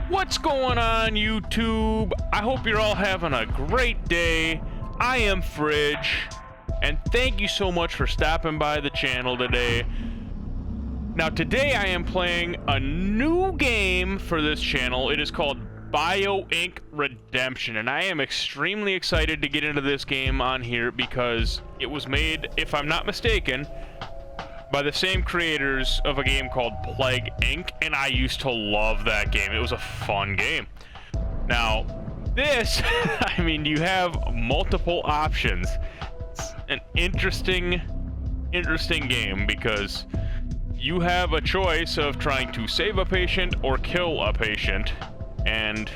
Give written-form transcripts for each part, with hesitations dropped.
What's going on, YouTube? I hope you're all having a great day. I am Fridge, and thank you so much for stopping by the channel today. Now, today I am playing a new game for this channel. It is called BioInk Redemption, and I am extremely excited to get into this game on here because it was made, if I'm not mistaken, by the same creators of a game called Plague Inc., and I used to love that game. It was a fun game. Now, this, I mean, you have multiple options. It's an interesting game because you have a choice of trying to save a patient or kill a patient, and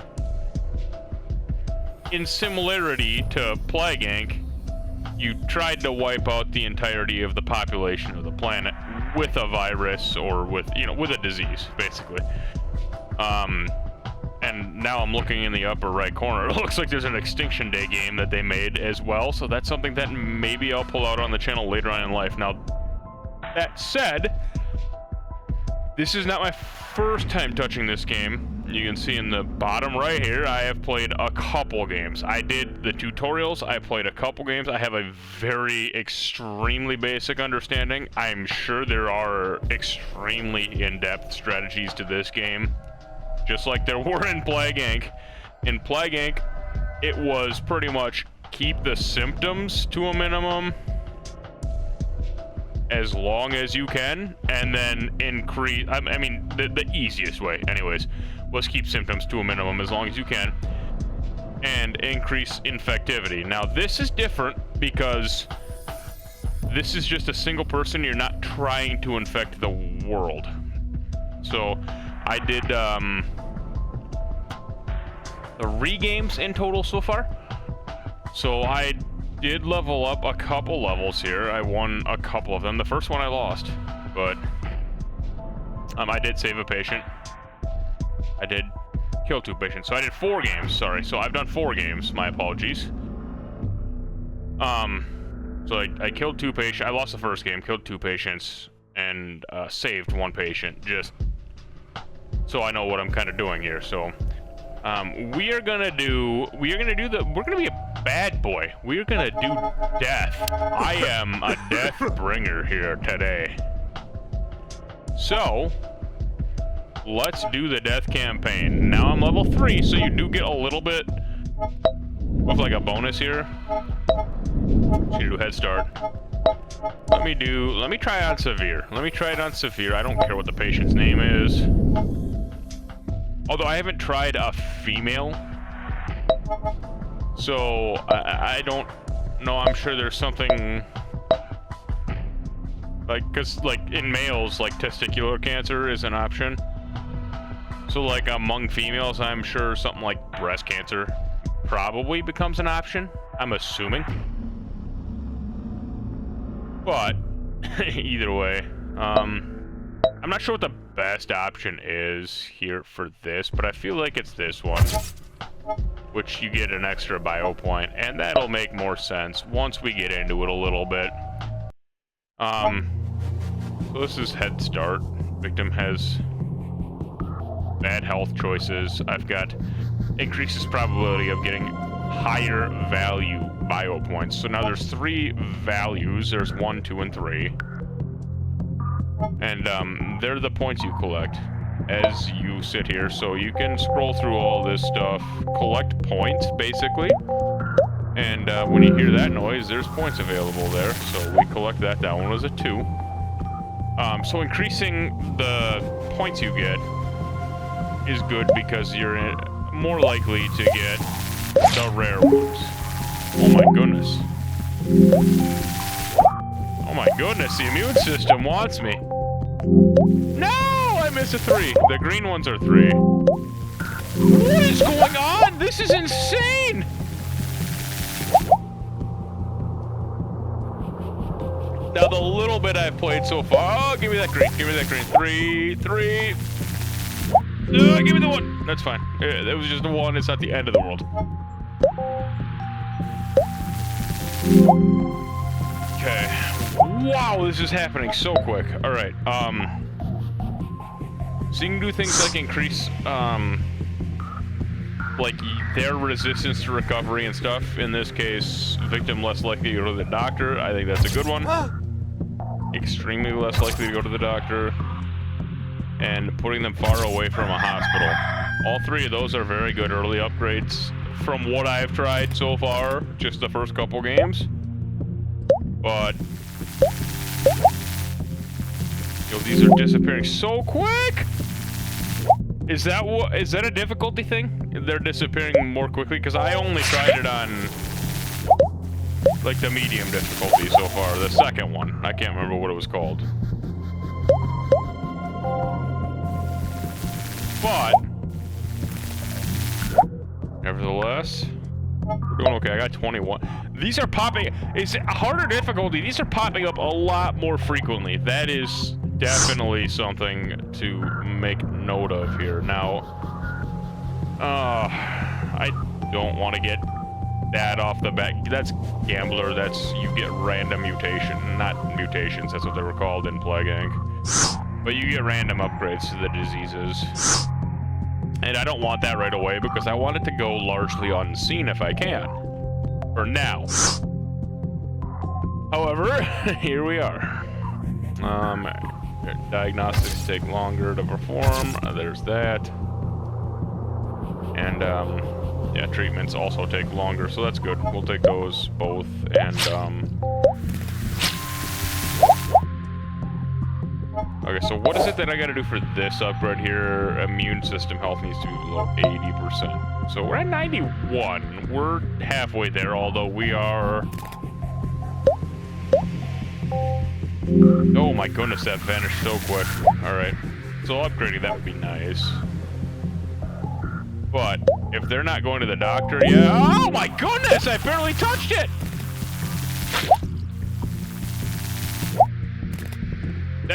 in similarity to Plague Inc., you tried to wipe out the entirety of the population of the planet with a virus or with a disease, basically. And now I'm looking in the upper right corner. It looks like there's an Extinction Day game that they made as well, so that's something that maybe I'll pull out on the channel later on in life. Now, that said, this is not my first time touching this game. You can see in the bottom right here, I have played a couple games. I did the tutorials, I played a couple games. I have a very extremely basic understanding. I'm sure there are extremely in-depth strategies to this game, just like there were in Plague Inc. In Plague Inc., it was pretty much keep the symptoms to a minimum as long as you can, and then increase, I mean, the easiest way, anyways, was keep symptoms to a minimum as long as you can, and increase infectivity. Now, this is different because this is just a single person. You're not trying to infect the world. So, I did, 3 games in total so far. So, I did level up a couple levels here. I won a couple of them. The first one I lost, but I did save a patient. I did kill 2 patients. So I did 4 games, sorry. So I've done 4 games, my apologies. So I killed 2 patients. I lost the first game, killed 2 patients, and saved 1 patient, just so I know what I'm kind of doing here. So we're gonna be a bad boy. We're gonna do death. I am a death bringer here today. So let's do the death campaign. Now I'm level 3, so you do get a little bit of like a bonus here. So you do head start. Let me try on severe. Let me try it on severe. I don't care what the patient's name is. Although I haven't tried a female, so I don't know. I'm sure there's something like, because like in males, like testicular cancer is an option. So like among females, I'm sure something like breast cancer probably becomes an option, I'm assuming. But either way, I'm not sure what the best option is here for this, but I feel like it's this one, which you get an extra bio point, and that'll make more sense once we get into it a little bit. So this is head start. Victim has bad health choices. I've got increases probability of getting higher value bio points. So now there's 3 values. There's 1, 2, and 3. And they're the points you collect as you sit here. So you can scroll through all this stuff, collect points, basically. And when you hear that noise, there's points available there. So we collect that. That one was a 2. So increasing the points you get is good because you're more likely to get the rare ones. Oh my goodness. Oh my goodness, the immune system wants me. No, I missed a 3. The green ones are 3. What is going on? This is insane. Now the little bit I've played so far, oh, give me that green, give me that green. 3. Give me the 1. That's fine. It was just a 1. It's not the end of the world. Okay. Wow, this is happening so quick. All right. So you can do things like increase like their resistance to recovery and stuff. In this case, victim less likely to go to the doctor. I think that's a good one. Extremely less likely to go to the doctor. And putting them far away from a hospital. All three of those are very good early upgrades from what I've tried so far, just the first couple games. But yo, these are disappearing so quick. Is that a difficulty thing? They're disappearing more quickly because I only tried it on like the medium difficulty so far. The second one, I can't remember what it was called. But nevertheless, we're doing okay. I got 21. These are popping. It's a harder difficulty. These are popping up a lot more frequently. That is definitely something to make note of here. Now, I don't want to get that off the bat. That's gambler. That's you get random mutation, not mutations. That's what they were called in Plague Inc. But you get random upgrades to the diseases. And I don't want that right away because I want it to go largely unseen if I can. For now. However, here we are. Diagnostics take longer to perform. There's that. And, yeah, treatments also take longer, so that's good. We'll take those both. And, okay, so what is it that I gotta do for this upgrade here? Immune system health needs to be below 80%. So we're at 91. We're halfway there, although we are... Oh my goodness, that vanished so quick. Alright, so upgrading that would be nice. But if they're not going to the doctor yet... Oh my goodness, I barely touched it!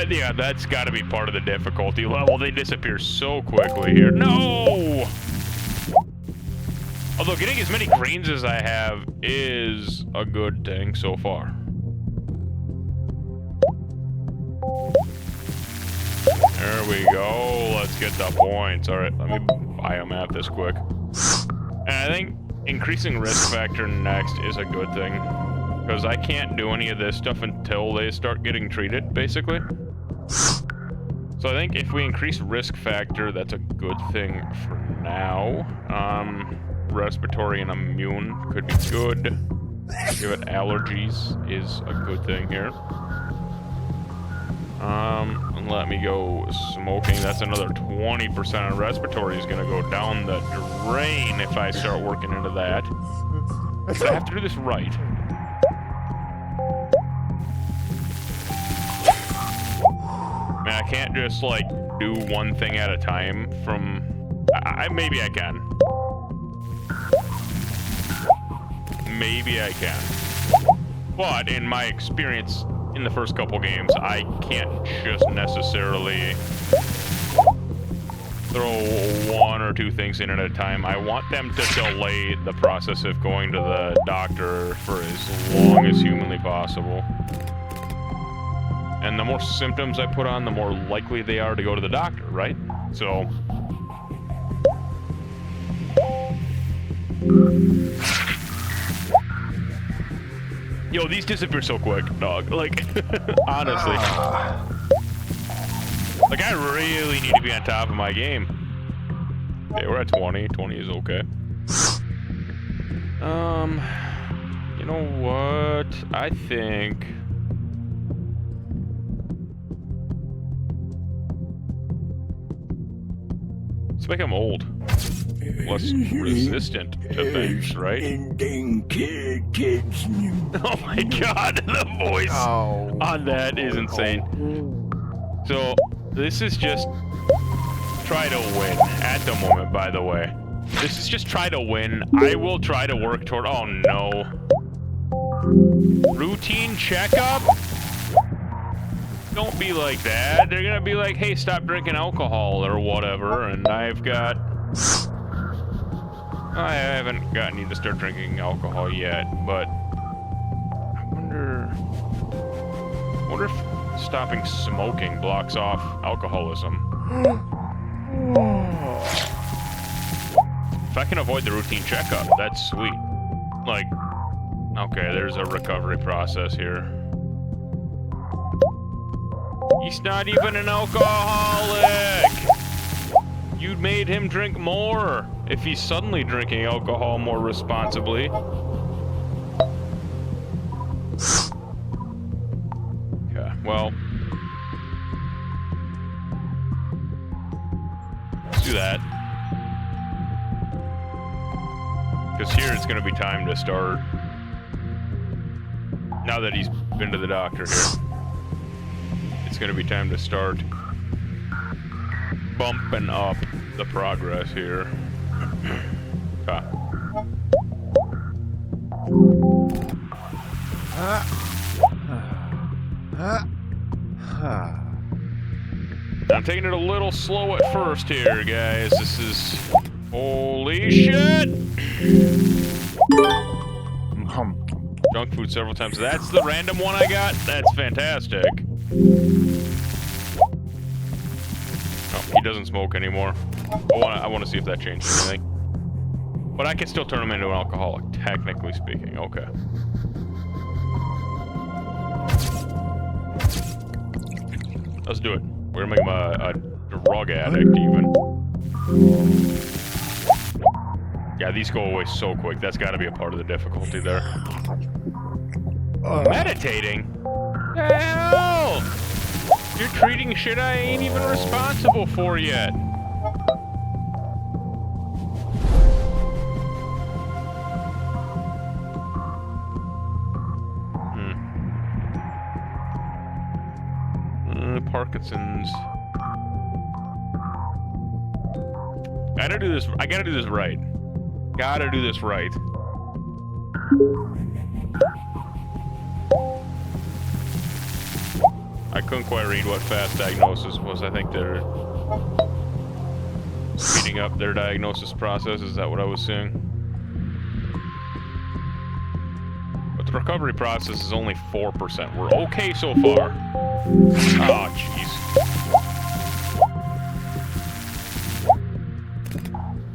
Yeah, that's got to be part of the difficulty level. They disappear so quickly here. No! Although getting as many greens as I have is a good thing so far. There we go. Let's get the points. All right, let me biomap this quick. And I think increasing risk factor next is a good thing. Because I can't do any of this stuff until they start getting treated, basically. So I think if we increase risk factor, that's a good thing for now. Respiratory and immune could be good. Give it allergies is a good thing here. And let me go smoking. That's another 20% of respiratory is gonna go down the drain if I start working into that. But I have to do this right. Man, I can't just like do one thing at a time from... maybe I can. Maybe I can. But in my experience in the first couple games, I can't just necessarily throw one or two things in at a time. I want them to delay the process of going to the doctor for as long as humanly possible. And the more symptoms I put on, the more likely they are to go to the doctor, right? So... Yo, these disappear so quick, dog. Like, honestly. Like, I really need to be on top of my game. Okay, we're at 20. 20 is okay. You know what? I think... Let's make him old. Less resistant to things, right? Oh my god, the voice on that is insane. So, this is just try to win at the moment, by the way. This is just try to win. I will try to work toward... Oh no. Routine checkup? Don't be like that. They're gonna be like, hey, stop drinking alcohol or whatever, and I've got... I haven't gotten you to start drinking alcohol yet, but I wonder if stopping smoking blocks off alcoholism. If I can avoid the routine checkup, that's sweet. Like, okay, there's a recovery process here. He's not even an alcoholic! You made him drink more if he's suddenly drinking alcohol more responsibly. Okay, well. Let's do that. Because here it's going to be time to start. Now that he's been to the doctor here, it's going to be time to start bumping up the progress here. Okay. I'm taking it a little slow at first here, guys. This is... Holy shit! Junk food several times. That's the random one I got? That's fantastic. Oh, he doesn't smoke anymore. I want to see if that changes anything. But I can still turn him into an alcoholic, technically speaking. Okay. Let's do it. We're gonna make him a drug addict, even. Yeah, these go away so quick. That's gotta be a part of the difficulty there. Meditating? Hell! You're treating shit I ain't even responsible for yet. Parkinson's. Gotta do this. I gotta do this right. Gotta do this right. I couldn't quite read what fast diagnosis was. I think they're speeding up their diagnosis process. Is that what I was seeing? But the recovery process is only 4%. We're okay so far. Oh, jeez.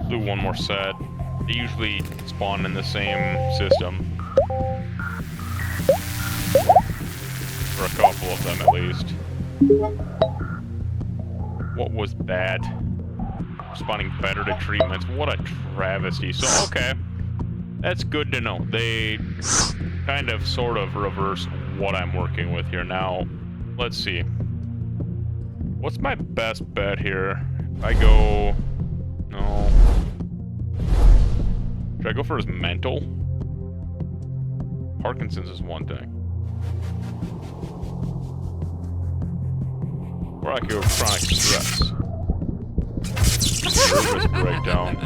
Do one more set. They usually spawn in the same system. For a couple of them, at least. What was bad? Responding better to treatments. What a travesty. So, okay. That's good to know. They kind of, sort of reverse what I'm working with here. Now, let's see. What's my best bet here? I go... No. Should I go for his mental? Parkinson's is one thing. Or I could go for chronic stress. Nervous breakdown.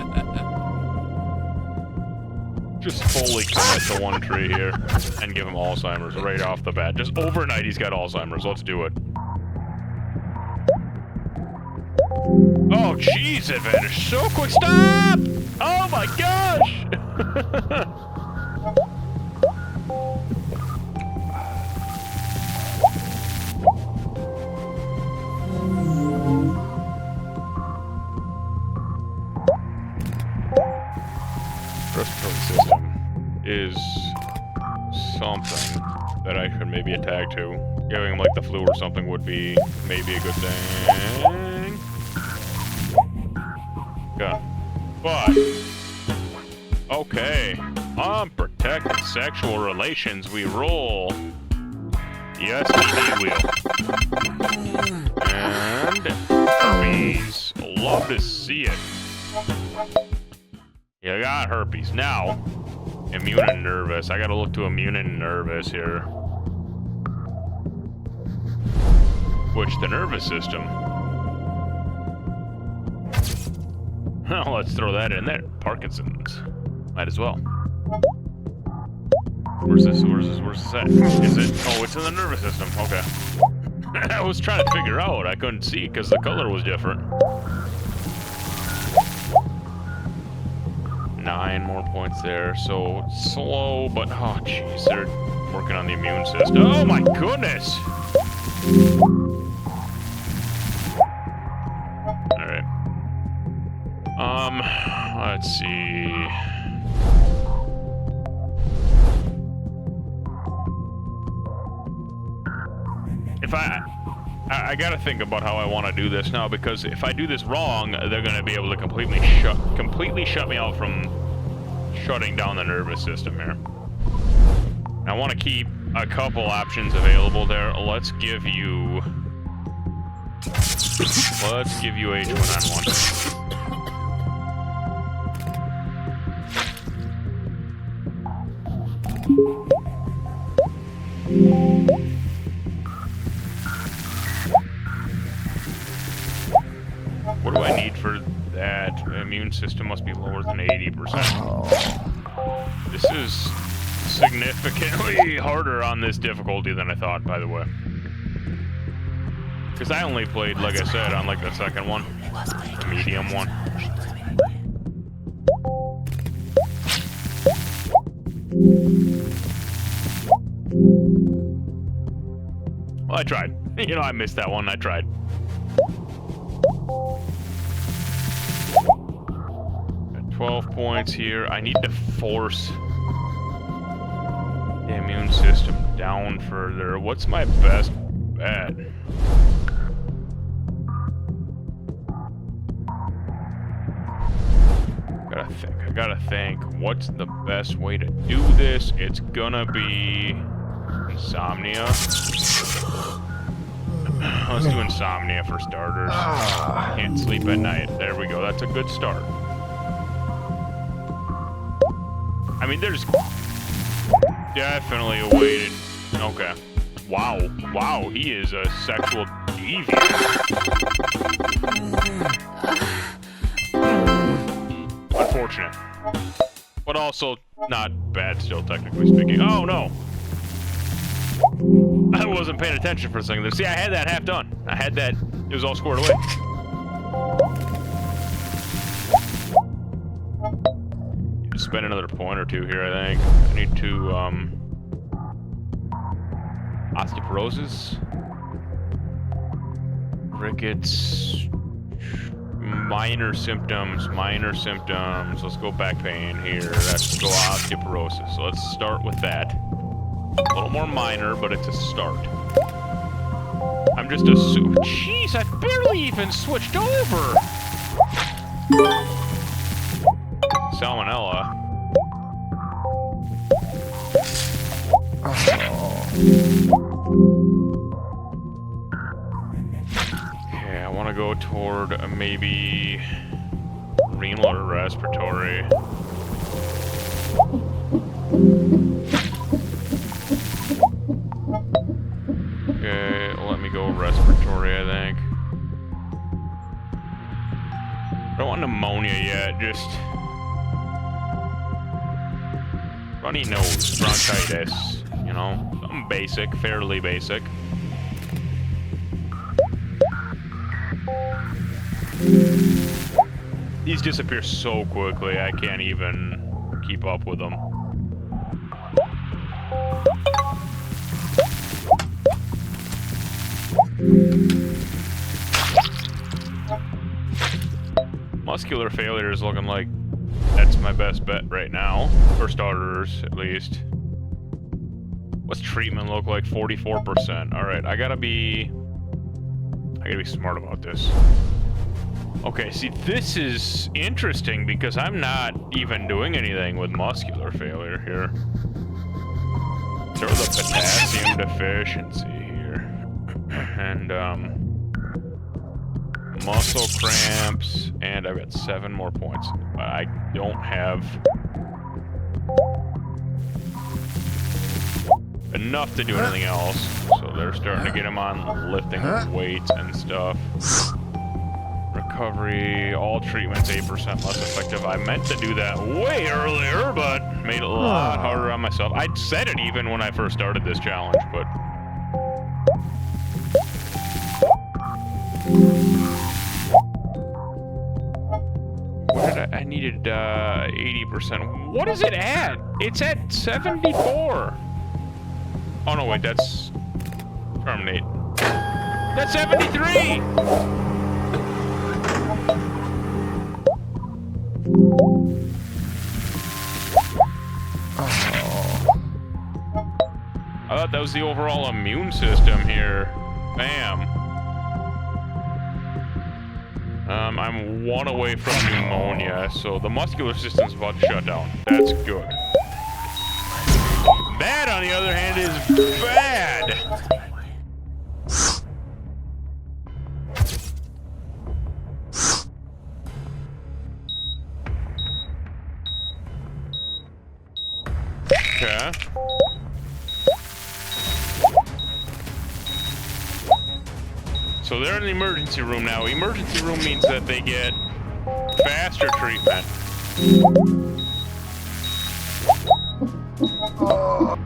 Just fully commit to one tree here and give him Alzheimer's right off the bat. Just overnight he's got Alzheimer's. Let's do it. Oh, jeez, it vanished so quick. Stop! Oh my gosh! Respiratory system is something that I could maybe attack to. Giving him like the flu or something would be maybe a good thing. Yeah. But okay. Unprotected sexual relations we roll. Yes, we will. And herpes. Love to see it. Yeah, I got herpes. Now, immune and nervous. I gotta look to immune and nervous here. Which the nervous system. Well, let's throw that in there. Parkinson's. Might as well. Where's this at? Is it? Oh, it's in the nervous system. Okay. I was trying to figure out. I couldn't see because the color was different. 9 more points there. So slow, but oh jeez, they're working on the immune system. Oh my goodness! All right. Let's see. If I gotta think about how I want to do this now, because if I do this wrong, they're gonna be able to completely shut me out from shutting down the nervous system here. I want to keep a couple options available there. Let's give you H1N1. What do I need for that? Immune system must be lower than 80%. This is significantly harder on this difficulty than I thought, by the way. Because I only played, like I said, on like the second one, the medium one. Well, I tried. You know, I missed that one. I tried. Got 12 points here. I need to force the immune system down further. What's my best bet? I gotta think. What's the best way to do this? It's gonna be insomnia. Let's do insomnia for starters. Can't sleep at night. There we go. That's a good start. I mean, there's definitely a way to... Okay. Wow. Wow, he is a sexual deviant. Unfortunate. But also not bad still, technically speaking. Oh, no. I wasn't paying attention for a second there. See, I had that half done. I had that. It was all squared away. Need to spend another point or two here, I think. I need to, osteoporosis. Rickets. Minor symptoms. Let's go back pain here. Let's go osteoporosis. So let's start with that. A little more minor, but it's a start. I'm just assuming. Jeez, I barely even switched over. Salmonella. Okay, I want to go toward maybe renal or respiratory. Okay, let me go respiratory, I think. I don't want pneumonia yet, just... runny nose, bronchitis, you know, something basic, fairly basic. These disappear so quickly, I can't even keep up with them. Muscular failure is looking like that's my best bet right now, for starters, at least. What's treatment look like? 44%. Alright, I gotta be smart about this. Okay, see, this is interesting because I'm not even doing anything with muscular failure here. Throw the potassium deficiency here. And, muscle cramps, and I've got 7 more points. But I don't have enough to do anything else. So they're starting to get him on lifting weights and stuff. Recovery, all treatments 8% less effective. I meant to do that way earlier, but made it a lot harder on myself. I said it even when I first started this challenge, but... I needed 80%. What is it at? It's at 74. Oh no, wait, that's terminate. That's 73. I thought that was the overall immune system here. Bam. I'm 1 away from pneumonia, so the muscular system's about to shut down. That's good. That, on the other hand, is bad. Okay. So they're in the emergency room now. Emergency room means that they get faster treatment.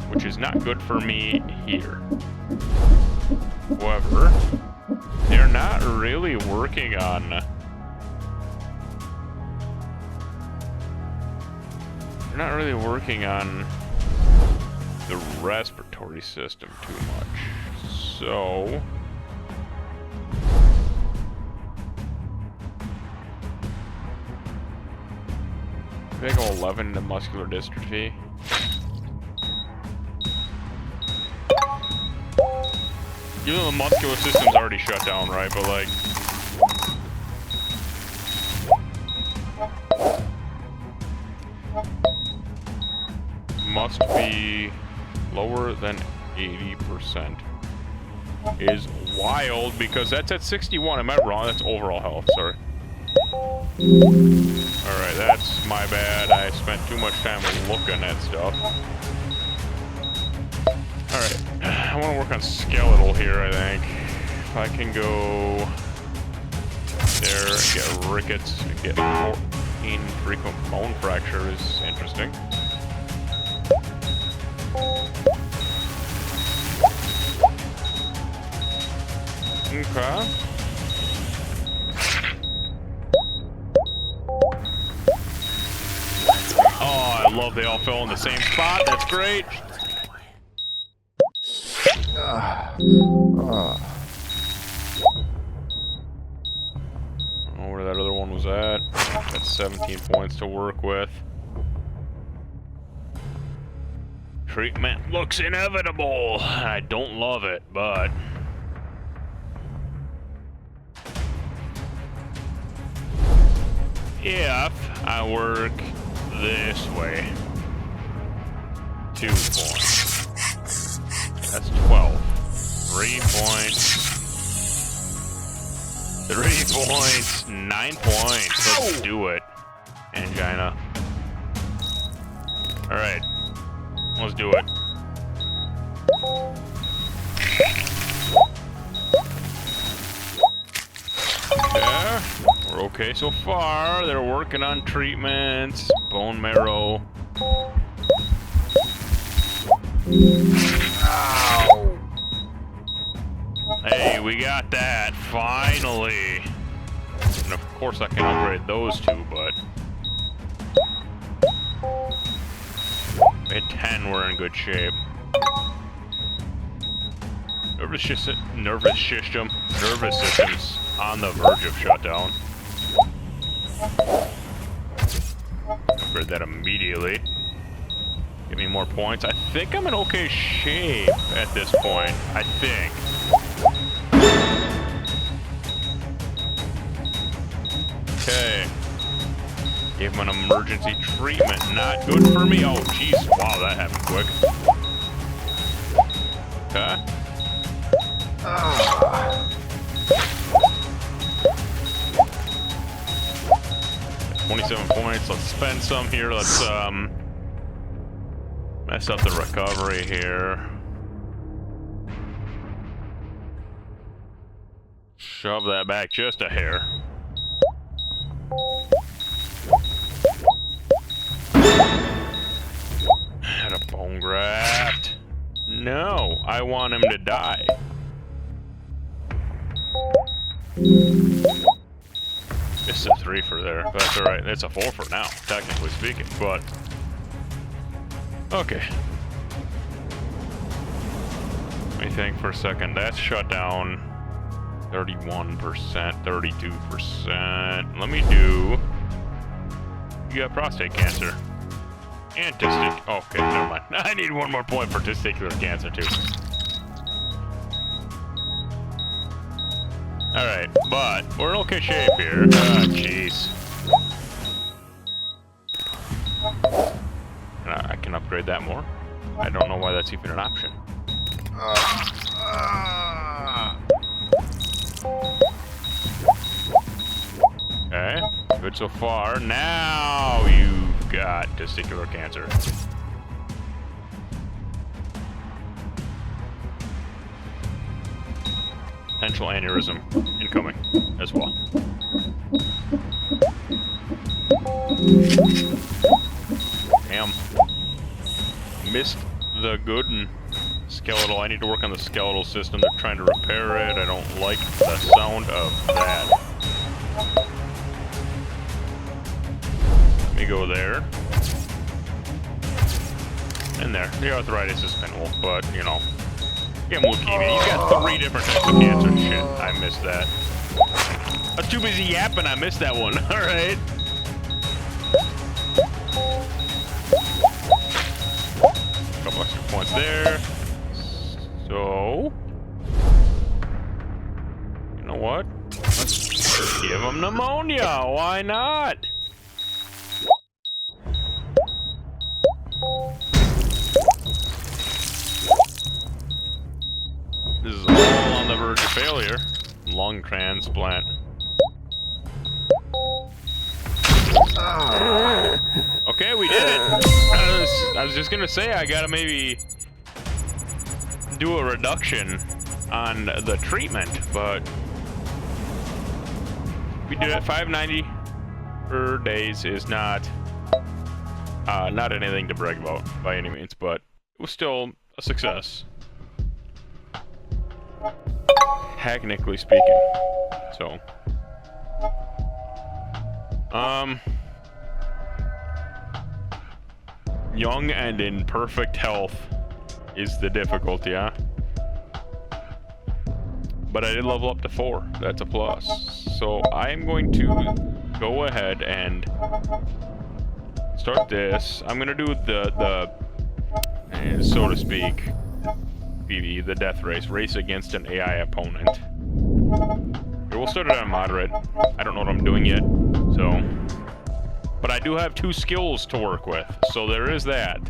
Which is not good for me here. However, they're not really working on... They're not really working on the respiratory system too much. So... I go 11 to muscular dystrophy. Even though the muscular system's already shut down, right? But like... must be lower than 80%. Is wild because that's at 61. Am I wrong? That's overall health, sorry. Alright, that's my bad. I spent too much time looking at stuff. Alright, I want to work on skeletal here, I think. If I can go there and get rickets and get 14 frequent bone fracture is interesting. Okay. Oh, I love they all fell in the same spot. That's great. I don't know where that other one was at. That's 17 points to work with. Treatment looks inevitable. I don't love it, but... if I work this way, 2 points. That's 12. 3 points. 3 points. 9 points. Let's do it. Angina. Alright. Let's do it. Yeah, we're okay so far. They're working on treatments, bone marrow. Ow. Hey, we got that, finally. And of course I can upgrade those two, but... at 10, we're in good shape. Nervous system's on the verge of shutdown. Upgrade that immediately. Give me more points. I think I'm in okay shape at this point. I think. Okay. Gave him an emergency treatment. Not good for me. Oh, jeez. Wow, that happened quick. Okay. 27 points. Let's spend some here. Let's mess up the recovery here. Shove that back just a hair. Had a bone graft. No, I want him to die. It's a 3 for there, but that's alright. It's a 4 for now, technically speaking, but... okay. Let me think for a second. That's shut down 31%, 32%. Let me do... You got prostate cancer. And okay, never mind. I need 1 more point for testicular cancer, too. Alright, but we're in okay shape here. Ah, jeez. I can upgrade that more. I don't know why that's even an option. Okay, good so far. Now you've got testicular cancer. Potential aneurysm incoming as well. Damn. Missed the good and skeletal. I need to work on the skeletal system. They're trying to repair it. I don't like the sound of that. Let me go there. And there. The arthritis is minimal, but, you know. Get leukemia. He's got 3 different types of cancer. Shit, I missed that. I was too busy yapping, I missed that one. Alright. Couple extra points there. So... You know what? Let's give him pneumonia. Why not? This is all on the verge of failure. Lung transplant. Okay, we did it. I was just gonna say I gotta maybe do a reduction on the treatment, but we did it. 590 per days is not anything to brag about by any means, but it was still a success. Technically speaking. So young and in perfect health is the difficulty, huh? But I did level up to 4. That's a plus. So I'm going to go ahead and start this. I'm gonna do the so to speak, the death race against an AI opponent. Here, we'll start it on moderate. I don't know what I'm doing yet, so. But I do have 2 skills to work with, so there is that.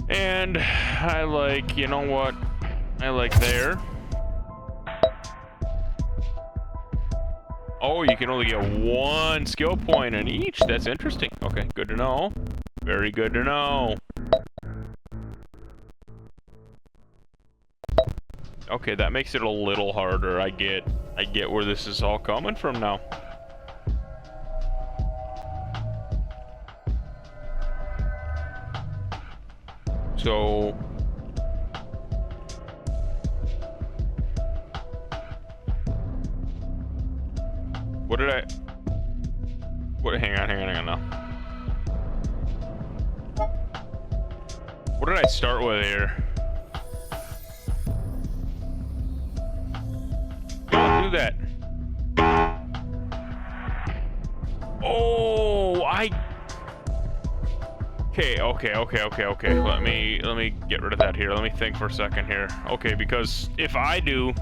And I like, you know what? I like there. Oh, you can only get 1 skill point in each. That's interesting. Okay, good to know. Very good to know. Okay, that makes it a little harder. I get where this is all coming from now. So hang on now. What did I start with here? Don't do that. Oh, Okay. Let me get rid of that here. Let me think for a second here. Okay, because if I do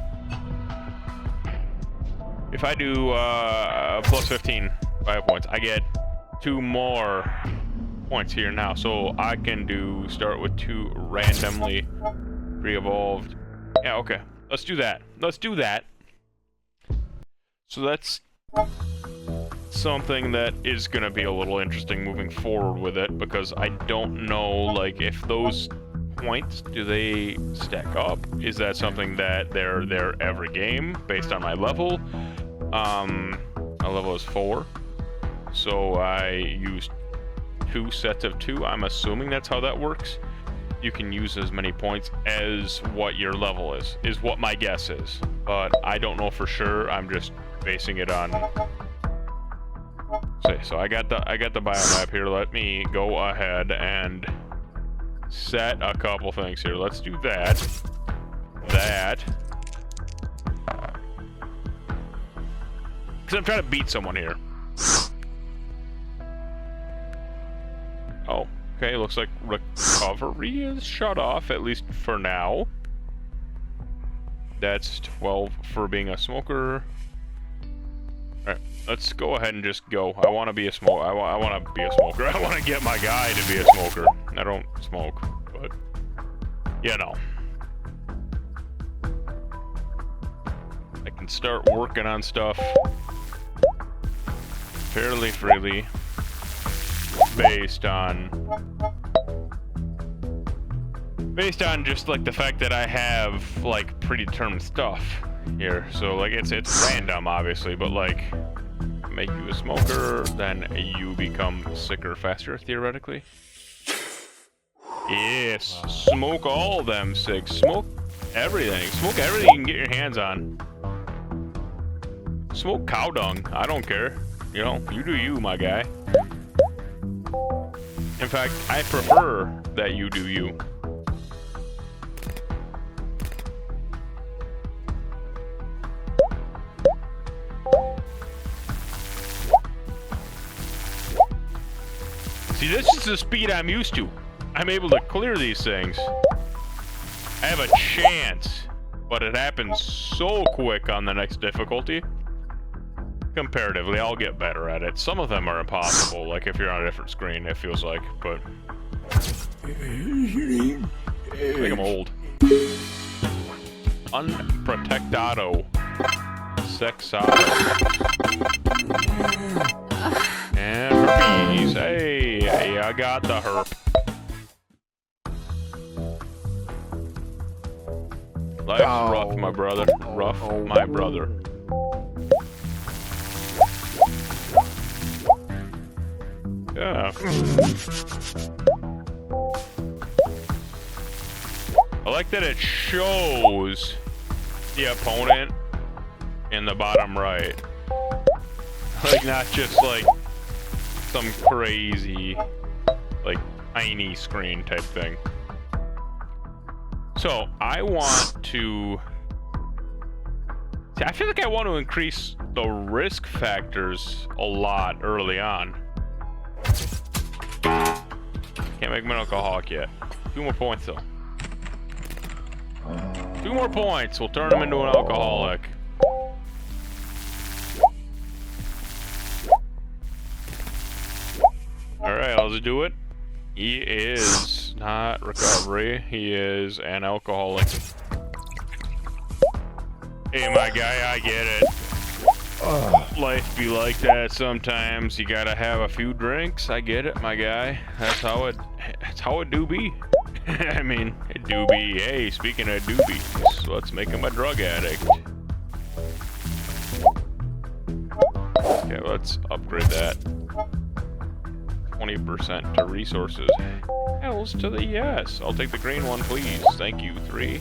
plus 15 5 points, I get 2 more points here now. So I can start with 2 randomly re-evolved. Yeah, okay. Let's do that. So that's something that is gonna be a little interesting moving forward with it, because I don't know, like, if those points, do they stack up? Is that something that they're there every game based on my level? My level is 4, so I used 2 sets of 2. I'm assuming that's how that works. You can use as many points as what your level is what my guess is, but I don't know for sure. I'm just basing it on. So I got the biomap here. Let me go ahead and set a couple things here. Let's do that. Because I'm trying to beat someone here. Oh, okay, looks like recovery is shut off, at least for now. That's 12 for being a smoker. Alright, let's go ahead and just go. I want to be a smoker. I want to be a smoker. I want to get my guy to be a smoker. I don't smoke, but, you know. I can start working on stuff fairly freely based on just like the fact that I have like predetermined stuff here. So like it's random obviously, but like make you a smoker, then you become sicker faster theoretically. Yes, smoke all them cigs. Smoke everything. Smoke everything you can get your hands on. Smoke cow dung. I don't care. You know, you do you, my guy. In fact, I prefer that you do you. See, this is the speed I'm used to. I'm able to clear these things. I have a chance, but it happens so quick on the next difficulty. Comparatively, I'll get better at it. Some of them are impossible, like if you're on a different screen, it feels like, but... I think I'm old. Unprotectado. Sexado. And herpes. Hey, I got the herp. Life's rough, my brother. Rough, my brother. Yeah. I like that it shows the opponent in the bottom right. Like, not just like some crazy, like, tiny screen type thing. So, I want to... See, I feel like I want to increase the risk factors a lot early on. Can't make me an alcoholic yet. 2 more points, though. 2 more points. We'll turn him into an alcoholic. Alright, let's do it. He is not recovery. He is an alcoholic. Hey, my guy, I get it. Life be like that sometimes. You gotta have a few drinks. I get it, my guy. That's how it do be. I mean, it do be. Hey, speaking of doobies, let's make him a drug addict. Okay, let's upgrade that. 20% to resources. Hells to the yes. I'll take the green one, please. Thank you. 3.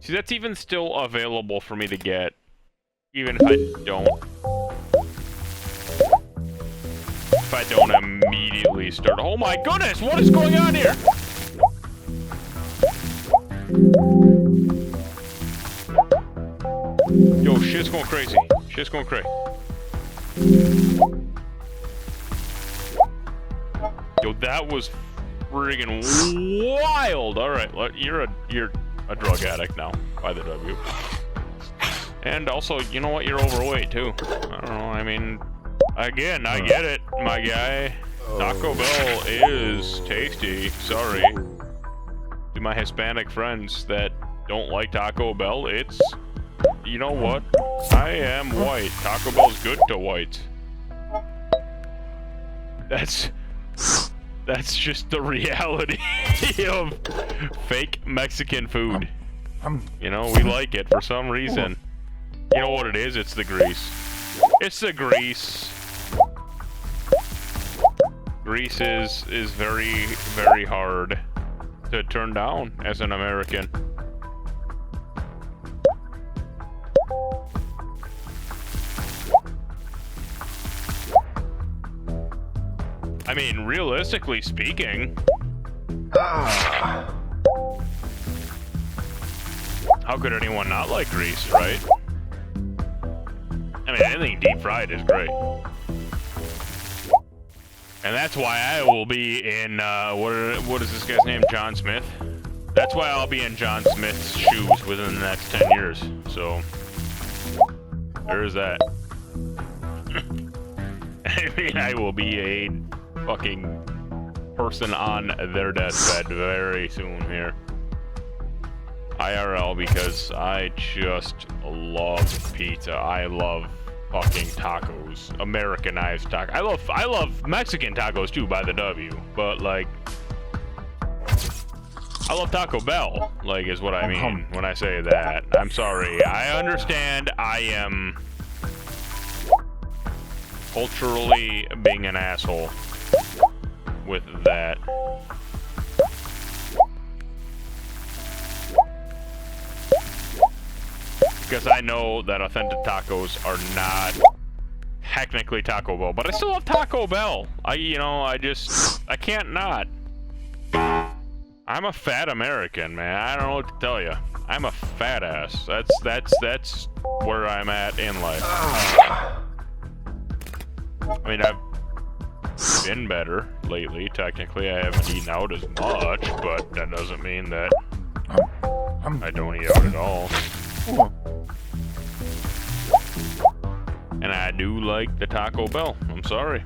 See, that's even still available for me to get. Even if I don't. If I don't immediately start. Oh my goodness, what is going on here? Yo, shit's going crazy. Shit's going crazy. Yo, that was friggin' wild. All right, you're a drug addict now. By the W. And also, you know what? You're overweight too. I don't know. I mean, again, I get it, my guy. Taco Bell is tasty. Sorry to my Hispanic friends that don't like Taco Bell. It's, you know what? I am white. Taco Bell's good to whites. That's just the reality of fake Mexican food. You know, we like it for some reason. You know what it is? It's the grease. It's the grease. Grease is very, very hard to turn down as an American. I mean, realistically speaking, how could anyone not like grease, right? I mean, anything deep fried is great. And that's why I will be in, what is this guy's name? John Smith? That's why I'll be in John Smith's shoes within the next 10 years. So, there is that. I mean, I will be a fucking person on their deathbed very soon here. IRL, because I just love pizza. I love fucking tacos. Americanized tacos. I love Mexican tacos too, by the W. But like, I love Taco Bell, like, is what I mean when I say that. I'm sorry. I understand I am culturally being an asshole with that. Because I know that authentic tacos are not technically Taco Bell, but I still love Taco Bell. I can't not. I'm a fat American, man. I don't know what to tell you. I'm a fat ass. That's where I'm at in life. I mean, I've been better lately. Technically, I haven't eaten out as much, but that doesn't mean that I don't eat out at all. And I do like the Taco Bell. I'm sorry.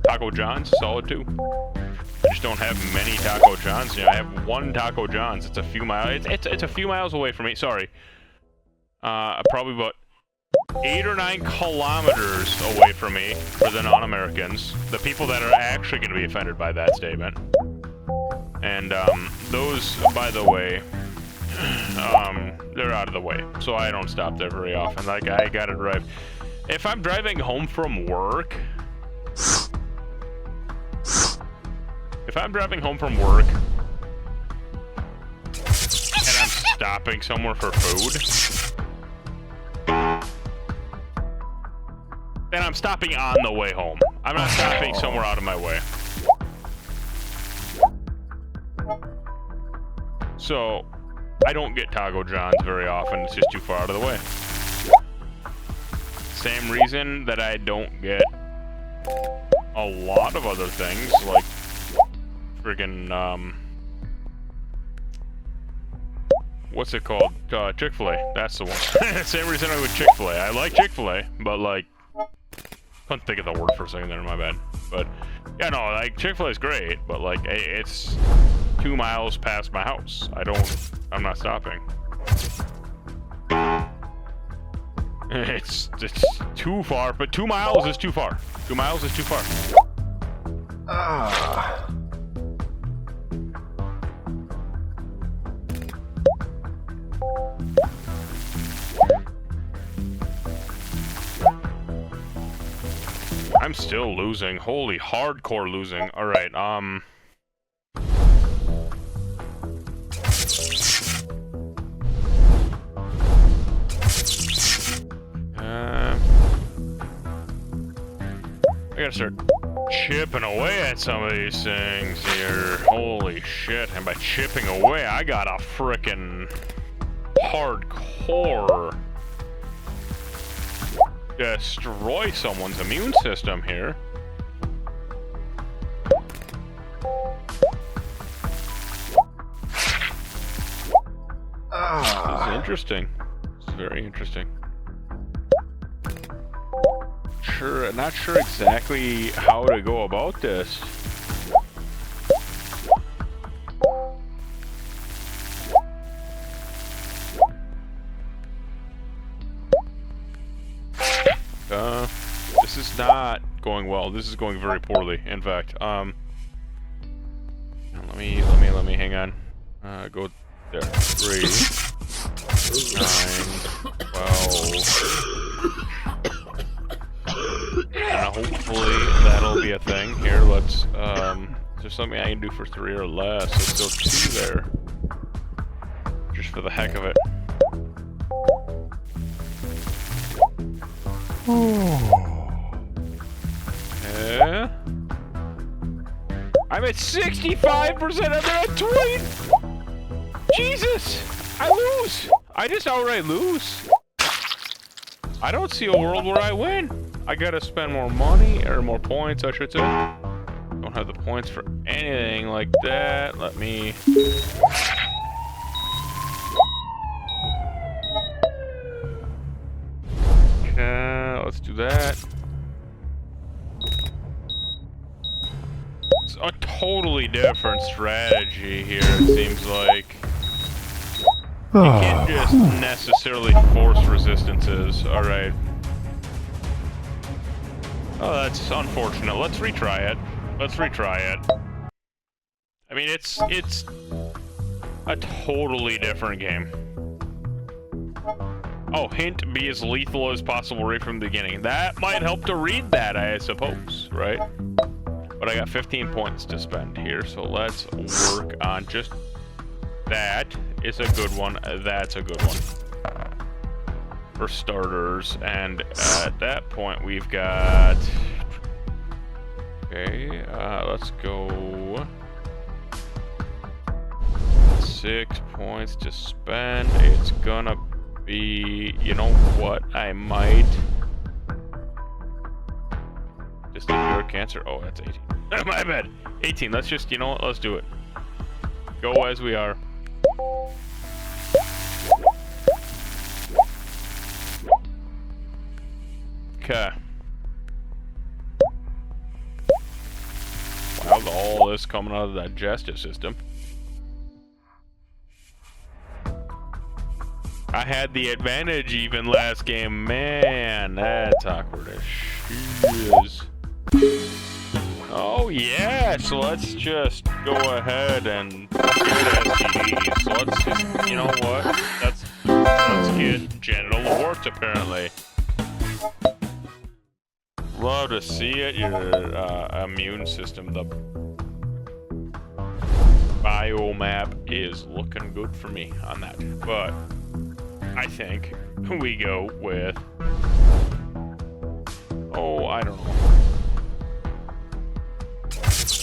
Taco John's solid too. I just don't have many Taco Johns. You know, I have one Taco John's. It's a few miles. It's a few miles away from me. Sorry. Probably about 8 or 9 kilometers away from me for the non-Americans. The people that are actually going to be offended by that statement. And those, by the way, they're out of the way, so I don't stop there very often. Like, I gotta drive. If I'm driving home from work, and I'm stopping somewhere for food, then I'm stopping on the way home. I'm not stopping somewhere out of my way. So, I don't get Taco John's very often. It's just too far out of the way. Same reason that I don't get a lot of other things, like friggin', what's it called? Chick-fil-A. That's the one. Same reason I would Chick-fil-A. I like Chick-fil-A, but like, couldn't think of the word for a second there, my bad. But, yeah, no, like, Chick-fil-A is great, but like, it's 2 miles past my house. I'm not stopping. It's too far, but 2 miles is too far. 2 miles is too far. I'm still losing. Holy hardcore losing. All right, I gotta start chipping away at some of these things here. Holy shit. And by chipping away, I got a frickin' hardcore destroy someone's immune system here. This is interesting. This is very interesting. Not sure exactly how to go about this. This is not going well. This is going very poorly, in fact. Let me hang on. Go there. 3, 9, 12. And hopefully that'll be a thing. Here, let's, is there something I can do for 3 or less? Let's go 2 there. Just for the heck of it. Yeah. I'm at 65%, I'm at 20! Jesus! I lose! I just outright lose. I don't see a world where I win. I gotta spend more money, or more points, I should say. Don't have the points for anything like that. Let me... Okay, let's do that. It's a totally different strategy here, it seems like. You can't just necessarily force resistances. Alright. Oh, that's unfortunate. Let's retry it. Let's retry it. I mean, it's a totally different game. Oh, hint, be as lethal as possible right from the beginning. That might help to read that, I suppose, right? But I got 15 points to spend here, so let's work on just that. Is a good one. That's a good one. For starters, and at that point we've got... Okay, let's go... 6 points to spend. It's gonna be... You know what? I might... Just endure cancer. Oh, that's 18. My bad. 18. Let's just... You know what? Let's do it. Go as we are. Okay. Wow, all this coming out of the digestive system. I had the advantage even last game. Man, that's awkward as shiz. Oh yeah, so let's just go ahead and get STDs. So let's just, you know what? Let's get genital warts apparently. Love to see it. Your immune system, the biomap is looking good for me on that. But I think we go with, oh, I don't know.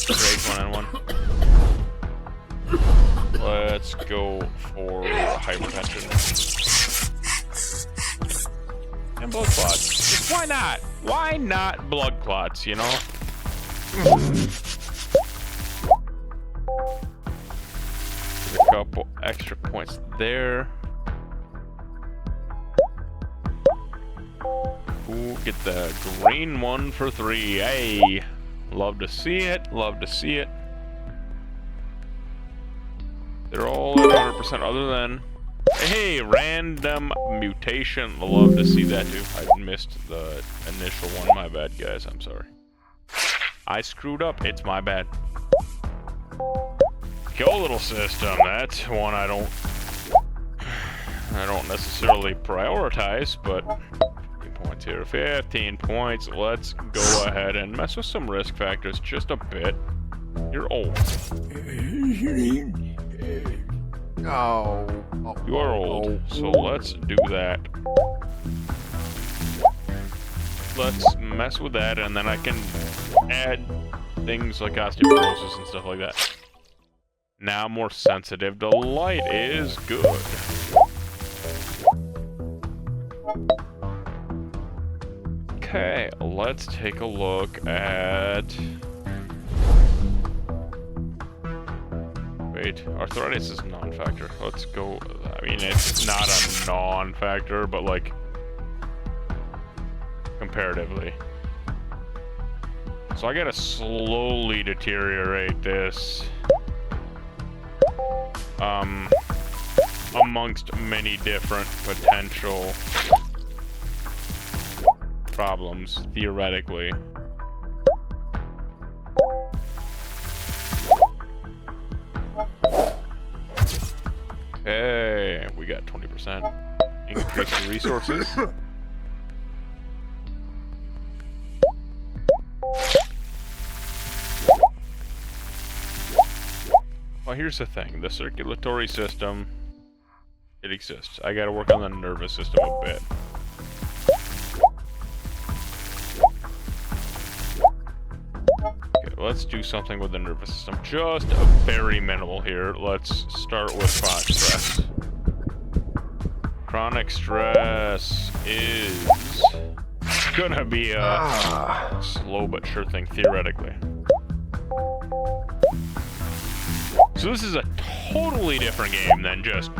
Grade 1 and 1. Let's go for hypertension. And blood clots. Just why not? Why not blood clots, you know? A couple extra points there. Ooh, get the green one for 3. Hey! Love to see it. Love to see it. They're all at 100% other than... Hey, random mutation. Love to see that too. I missed the initial one. My bad, guys. I'm sorry. I screwed up. It's my bad. Skeletal system. That's one I don't necessarily prioritize, but 15 points here. 15 points. Let's go ahead and mess with some risk factors just a bit. You're old. Oh. You are old, so let's do that. Let's mess with that, and then I can add things like osteoporosis and stuff like that. Now more sensitive to light is good. Okay, let's take a look at... Wait, arthritis is non-factor. Let's go... I mean, it's not a non-factor, but like... comparatively. So I gotta slowly deteriorate this. Amongst many different potential problems, theoretically. Hey, we got 20%. Increase the resources. Well, here's the thing. The circulatory system, it exists. I gotta work on the nervous system a bit. Okay, let's do something with the nervous system. Just a very minimal here. Let's start with chronic stress. Chronic stress is gonna be a slow but sure thing, theoretically. So this is a totally different game than just,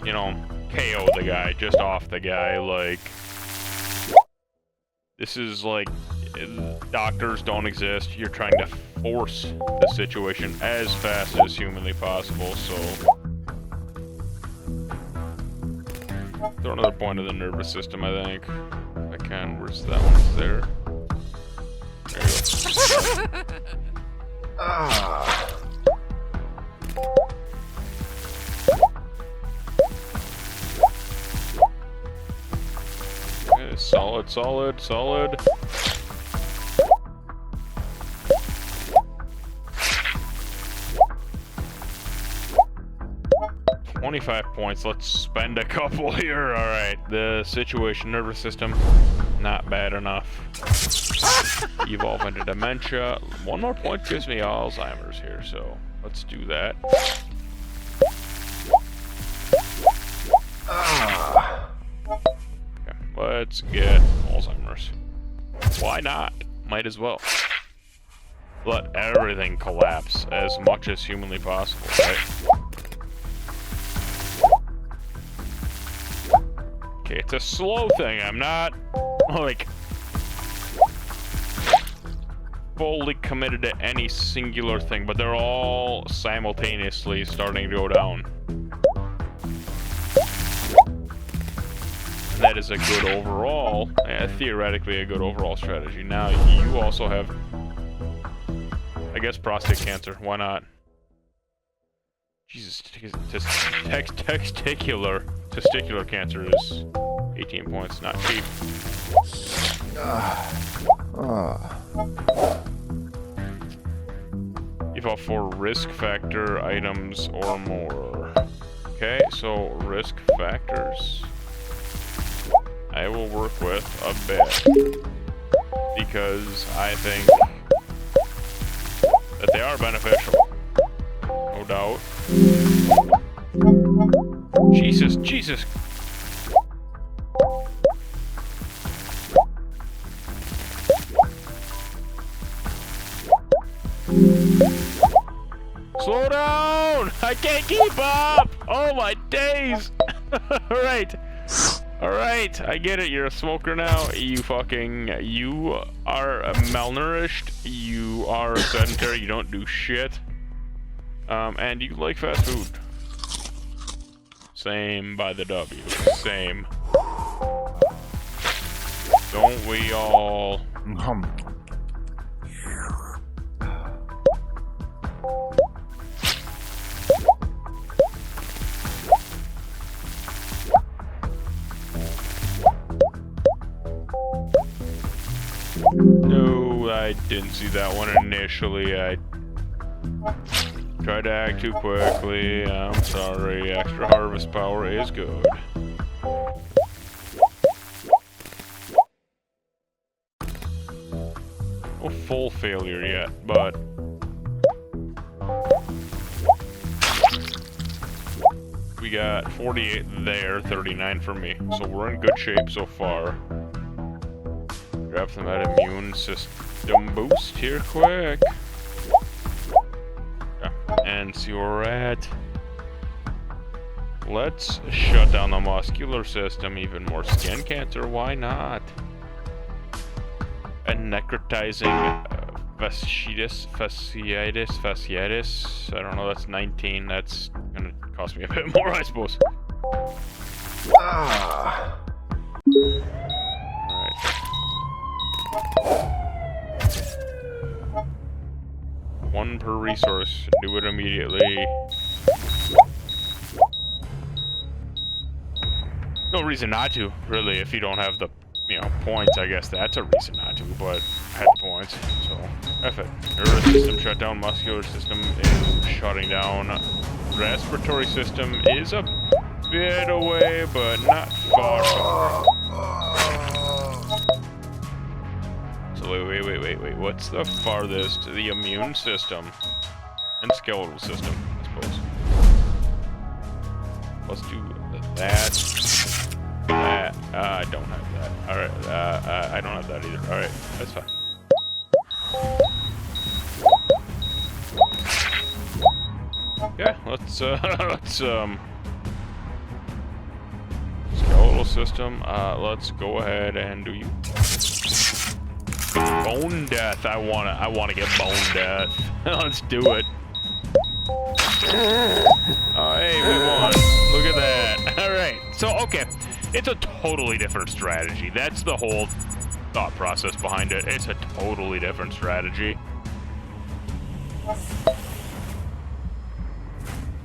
you know, KO the guy, just off the guy. Like, this is like, doctors don't exist. You're trying to force the situation as fast as humanly possible, so... Throw another point of the nervous system, I think. If I can. Where's that one? It's there. There you go. Okay, solid, solid, solid. 25 points. Let's spend a couple here. All right. The situation, nervous system, not bad enough. Evolve into dementia. One more point gives me Alzheimer's here, so let's do that. Okay, let's get Alzheimer's. Why not? Might as well. Let everything collapse as much as humanly possible, right? Okay, it's a slow thing. I'm not, like, fully committed to any singular thing, but they're all simultaneously starting to go down. And that is a good overall, theoretically a good overall strategy. Now, you also have, I guess, prostate cancer. Why not? Jesus, testicular cancer is 18 points, not cheap. Evolve for risk factor items or more. Okay, so risk factors I will work with a bit because I think that they are beneficial. No doubt. Jesus, Jesus. Slow down! I can't keep up! Oh my days! Alright. Alright, I get it. You're a smoker now. You are malnourished. You are sedentary. You don't do shit. And you like fast food. Same by the W. Same. Don't we all? No, I didn't see that one initially. I tried to act too quickly. I'm sorry. Extra harvest power is good. No full failure yet, but we got 48 there, 39 for me. So we're in good shape so far. Grab some of that immune system boost here quick. And see where we're at. Let's shut down the muscular system. Even more skin cancer, why not? And necrotizing fasciitis. I don't know, that's 19. That's gonna cost me a bit more, I suppose. Alright. One per resource. Do it immediately. No reason not to, really, if you don't have the, points. I guess that's a reason not to, but I had the points, so F it. Nervous system shut down. Muscular system is shutting down. Respiratory system is a bit away, but not far. So wait. What's the farthest? The immune system and skeletal system, I suppose. Let's do that. I don't have that. Alright, I don't have that either. Alright, that's fine. Yeah, let's skeletal system. Let's go ahead and do you. Bone death. I wanna get bone death. Let's do it. Oh, hey, we won. Look at that. All right. So, okay, it's a totally different strategy. That's the whole thought process behind it. It's a totally different strategy.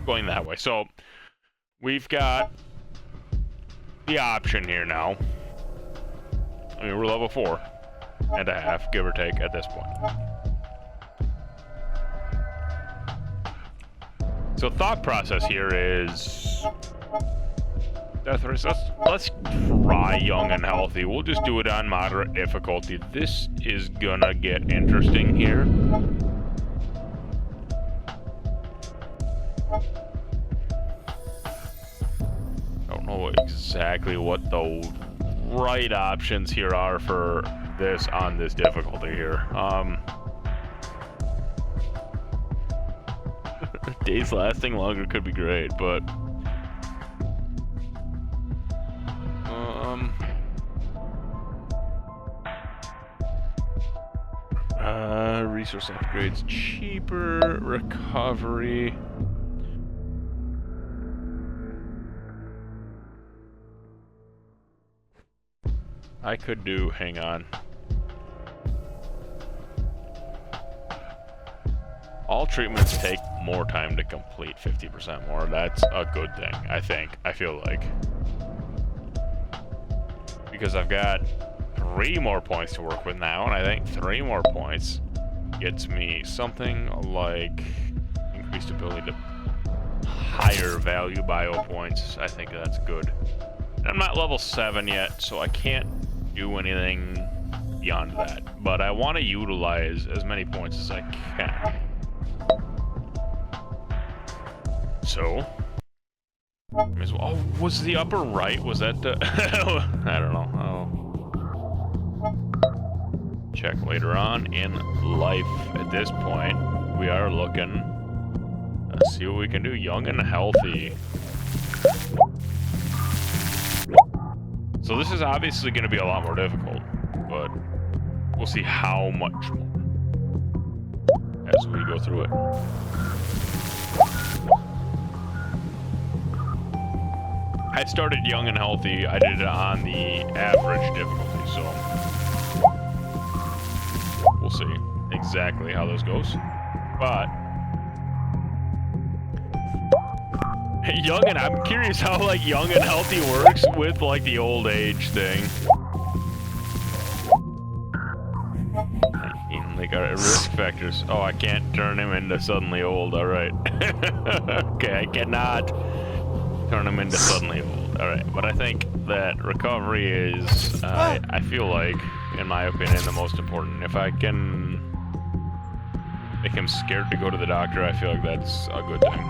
Going that way. So, we've got the option here now. I mean, we're level 4.5, give or take, at this point. So thought process here is death race. Let's try young and healthy. We'll just do it on moderate difficulty. This is gonna get interesting here. Don't know exactly what the right options here are for this on this difficulty here. Days lasting longer could be great, but resource upgrades cheaper, recovery. I could do, hang on. All treatments take more time to complete, 50% more. That's a good thing, I think. I feel like. Because I've got 3 more points to work with now, and I think 3 more points gets me something like increased ability to higher value bio points. I think that's good. And I'm not level 7 yet, so I can't do anything beyond that. But I want to utilize as many points as I can. So, oh, was the upper right? Was that the? I don't know. I'll check later on in life. At this point, we are looking. Let's see what we can do. Young and healthy. So this is obviously going to be a lot more difficult, but we'll see how much more as we go through it. I started young and healthy. I did it on the average difficulty, so we'll see exactly how this goes. But young and I'm curious how like young and healthy works with like the old age thing. Like our risk factors. Oh, I can't turn him into suddenly old. All right. Okay, I cannot turn him into suddenly old. All right, but I think that recovery is, I feel like, in my opinion, the most important. If I can make him scared to go to the doctor, I feel like that's a good thing.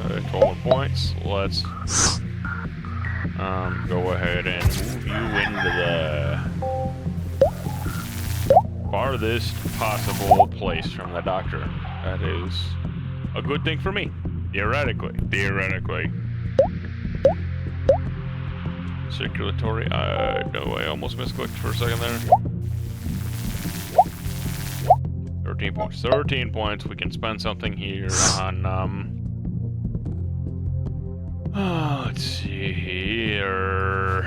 All right, 12 points. Let's go ahead and move you into the farthest possible place from the doctor. That is a good thing for me. Theoretically. Circulatory. No, I almost misclicked for a second there. 13 points. 13 points. We can spend something here on, let's see here.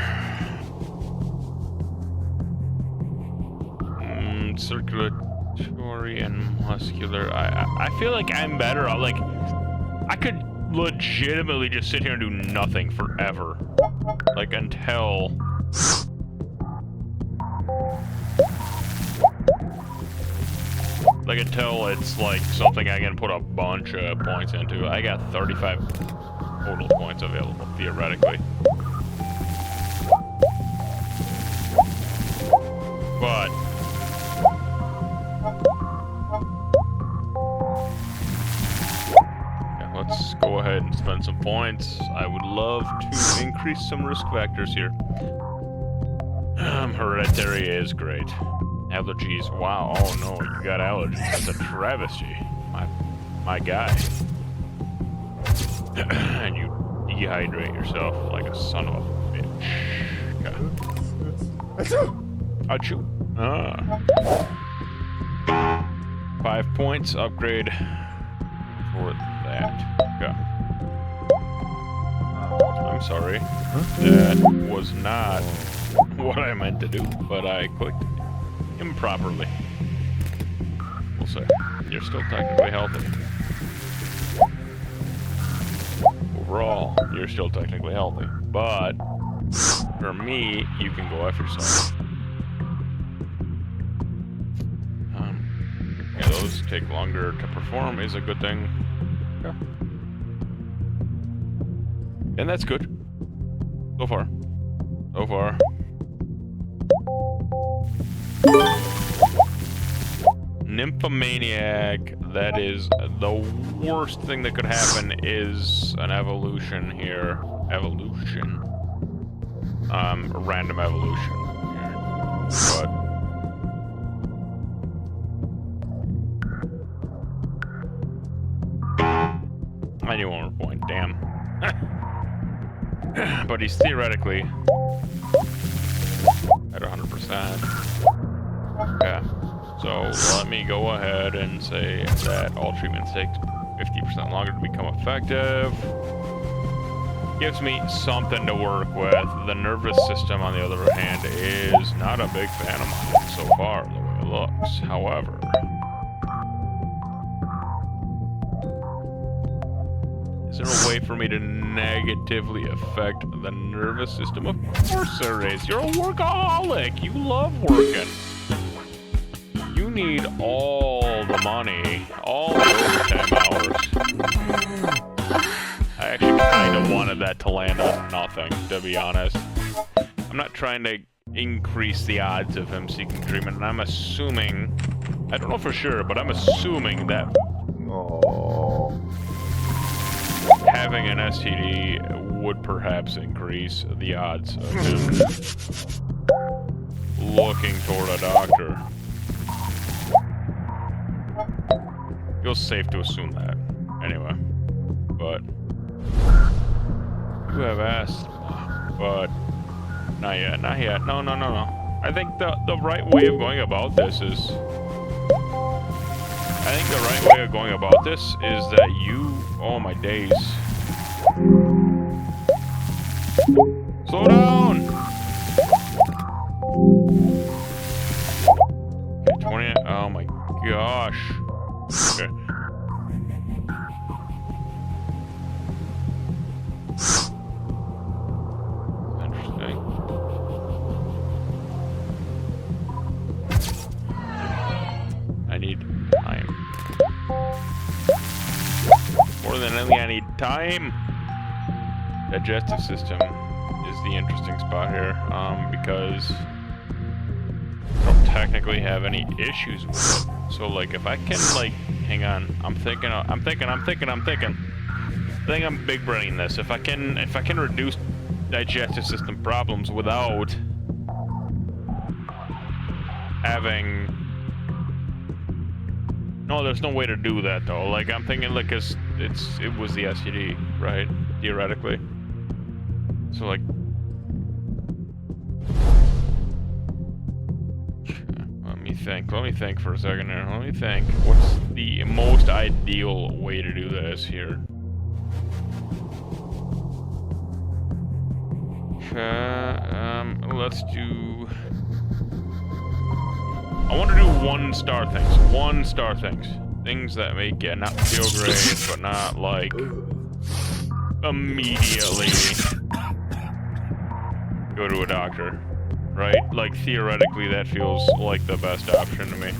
Circulatory and muscular. I feel like I'm better. Like, I could legitimately just sit here and do nothing forever. Like, until it's like something I can put a bunch of points into. I got 35 total points available, theoretically. But yeah, let's go ahead and spend some points. I would love to increase some risk factors here. Hereditary is great. Allergies. Wow. Oh no, you got allergies. That's a travesty. My guy. And you dehydrate yourself like a son of a bitch. Okay. Achoo. 5 points upgrade for that. Okay. I'm sorry. That was not what I meant to do, but I clicked improperly. We'll say. You're still technically healthy. Overall, you're still technically healthy. But, for me, you can go F yourself. Yeah, those take longer to perform is a good thing. Yeah. And that's good. So far. So far. Nymphomaniac, that is the worst thing that could happen is an evolution here. Evolution. A random evolution here. But I need 1 more point, damn. But he's theoretically at 100%. Yeah. So let me go ahead and say that all treatments take 50% longer to become effective. Gives me something to work with. The nervous system, on the other hand, is not a big fan of mine so far, the way it looks. However, is there a way for me to negatively affect the nervous system? Of course there is. You're a workaholic. You love working. You need all the money, all the overtime hours. I actually kind of wanted that to land on nothing, to be honest. I'm not trying to increase the odds of him seeking treatment, and I'm assuming, I don't know for sure, but I'm assuming that having an STD would perhaps increase the odds of him looking toward a doctor. Feels safe to assume that. Anyway. But you have asked, but not yet, not yet. No. I think the right way of going about this is that you, oh my days. Slow down! Okay, 20, oh my gosh. Okay. Interesting. I need time. More than anything, I need time. Digestive system is the interesting spot here, because I don't technically have any issues with it. So, like, if I can, like, hang on, I'm thinking, I think I'm big braining this. If I can reduce digestive system problems without having, no, there's no way to do that though. Like, I'm thinking, like, it was the STD, right? Theoretically. So, like, let me think for a second here. Let me think. What's the most ideal way to do this here? Let's do... I want to do 1-star things. 1-star things. Things that make you not feel great, but not, like, immediately go to a doctor. Right? Like, theoretically, that feels like the best option to me.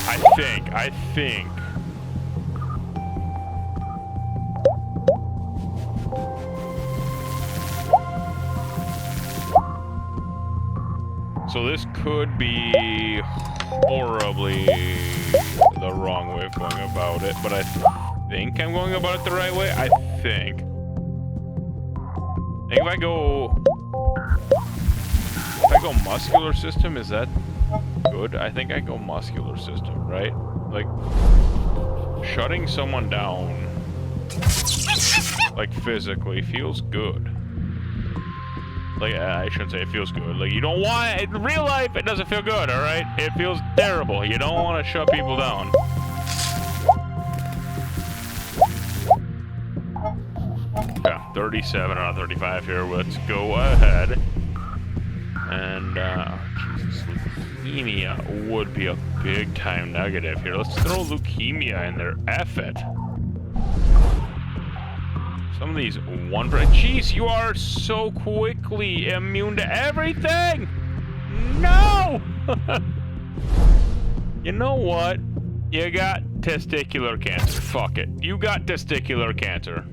I think. So this could be horribly the wrong way of going about it, but I think I'm going about it the right way. I think if I go If I go muscular system, is that good? I think I go muscular system, right? Like, shutting someone down, like, physically feels good. Like, I shouldn't say it feels good. Like, you don't want it. In real life, it doesn't feel good, alright? It feels terrible. You don't want to shut people down. Yeah, 37 out of 35 here. Let's go ahead. And, Jesus, leukemia would be a big time negative here. Let's throw leukemia in there. F it. Some of these jeez, you are so quickly immune to everything! No! You know what? You got testicular cancer. Fuck it. You got testicular cancer.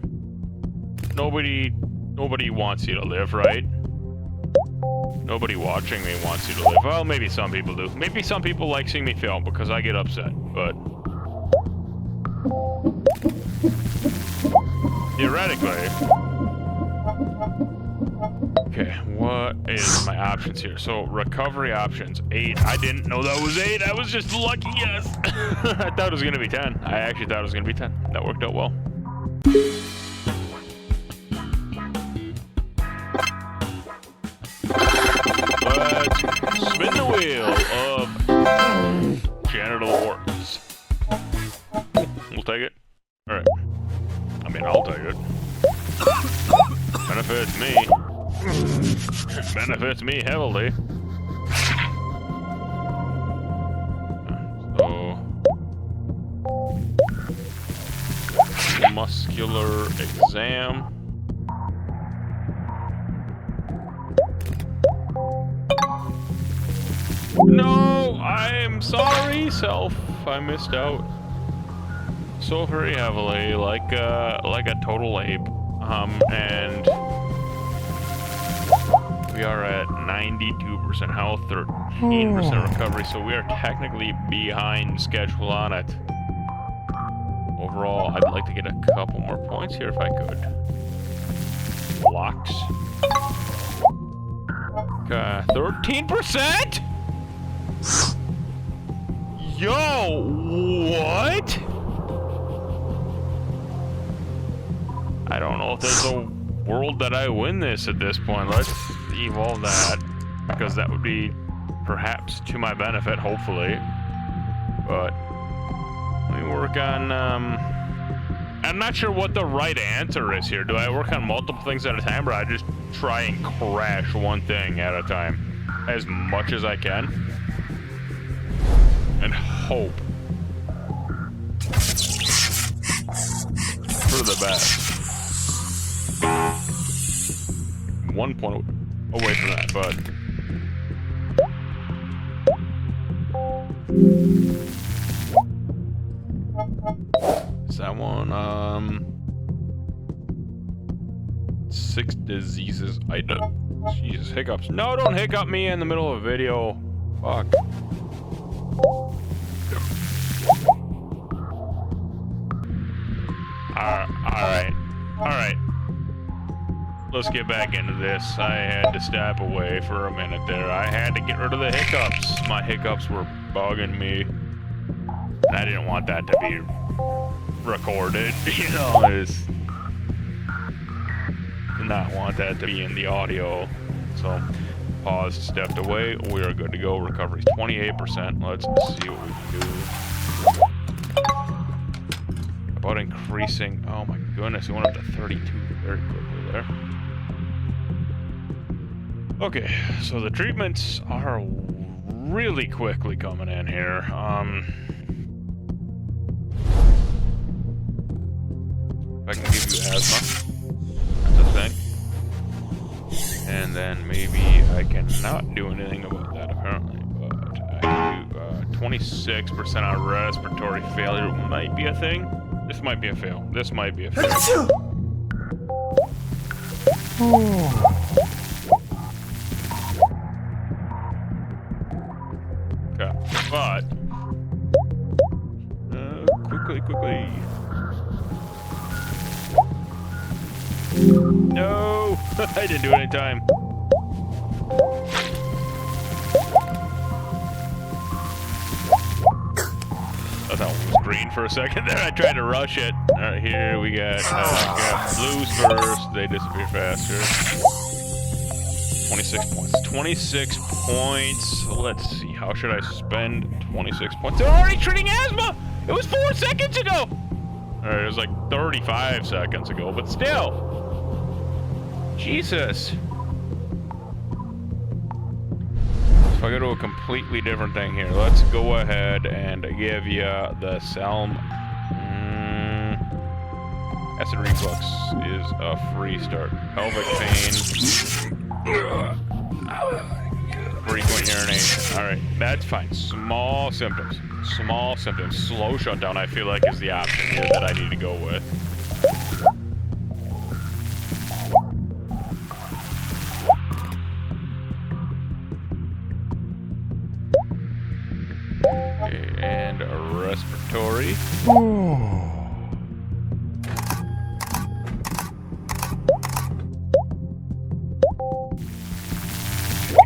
Nobody wants you to live, right? Nobody watching me wants you to live. Well, maybe some people do. Maybe some people like seeing me fail because I get upset, but... theoretically. Okay, what is my options here? So, recovery options, 8. I didn't know that was 8. I was just lucky, yes. I thought it was going to be 10. I actually thought it was going to be 10. That worked out well. Let's spin the wheel of genital warts. We'll take it. Alright. I mean, I'll take it. Benefits me. Benefits me heavily. So... muscular exam. No! I'm sorry, self. I missed out. So very heavily, like a total ape. And we are at 92% health, 13% recovery, so we are technically behind schedule on it. Overall, I'd like to get a couple more points here if I could. Blocks. Okay, 13%? Yo, what? I don't know if there's a world that I win this at this point. Let's evolve that, because that would be perhaps to my benefit, hopefully. But let me work on, I'm not sure what the right answer is here. Do I work on multiple things at a time, or I just try and crash one thing at a time as much as I can and hope for the best? 1 point away from that, but is that one? 6 diseases. I know. Jesus, hiccups. No, don't hiccup me in the middle of a video. Fuck. Alright. Let's get back into this. I had to step away for a minute there. I had to get rid of the hiccups. My hiccups were bugging me. And I didn't want that to be recorded. You know, I just did not want that to be in the audio. So, paused, stepped away. We are good to go. Recovery's 28%. Let's see what we can do. About increasing. Oh my goodness, we went up to 32 very quickly there. Okay, so the treatments are really quickly coming in here. If I can give you asthma, that's a thing. And then maybe I cannot do anything about that apparently, but I can do 26% on respiratory failure might be a thing. This might be a fail. This might be a fail. Okay, but quickly. No, I didn't do it in time. thought it was green for a second there. I tried to rush it. All right, here we got blues first. They disappear faster. 26 points. 26 points. Let's see. How should I spend 26 points? They're already treating asthma. It was 4 seconds ago. All right, it was like 35 seconds ago, but still. Jesus. So I go to a completely different thing here. Let's go ahead and give you the Salm. Acid reflux is a free start. Pelvic pain. Frequent urination. Alright, that's fine. Small symptoms. Small symptoms. Slow shutdown, I feel like, is the option here that I need to go with. And a respiratory.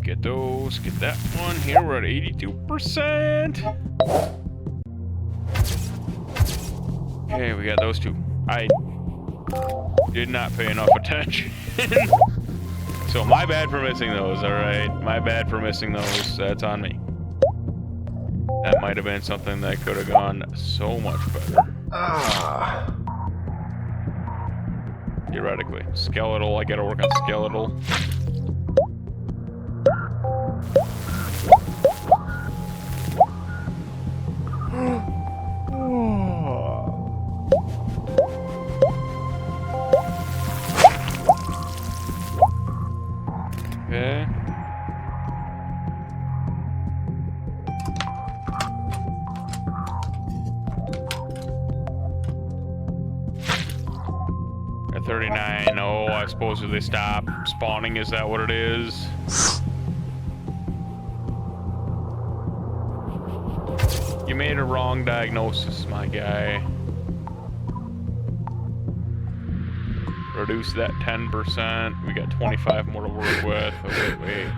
Get those. Get that one. Here we're at 82%. Okay, we got those two. I did not pay enough attention. So my bad for missing those, alright? My bad for missing those. That's on me. That might have been something that could have gone so much better. Theoretically. Skeletal, I gotta work on skeletal. Okay. At 39, oh, I suppose they stop spawning, is that what it is? You made a wrong diagnosis, my guy. Reduce that 10%. We got 25 more to work with. Oh, wait.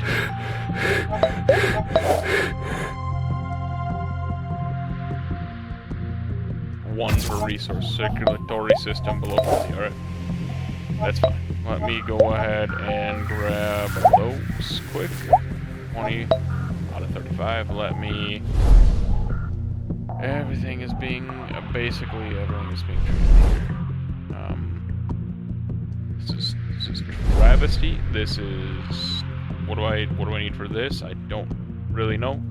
One per resource. Circulatory system below 50. Alright. That's fine. Let me go ahead and grab those quick. 20 out of 35. Let me... Everything is being... basically everything is being treated here. This is travesty. This is... What do I need for this? I don't really know.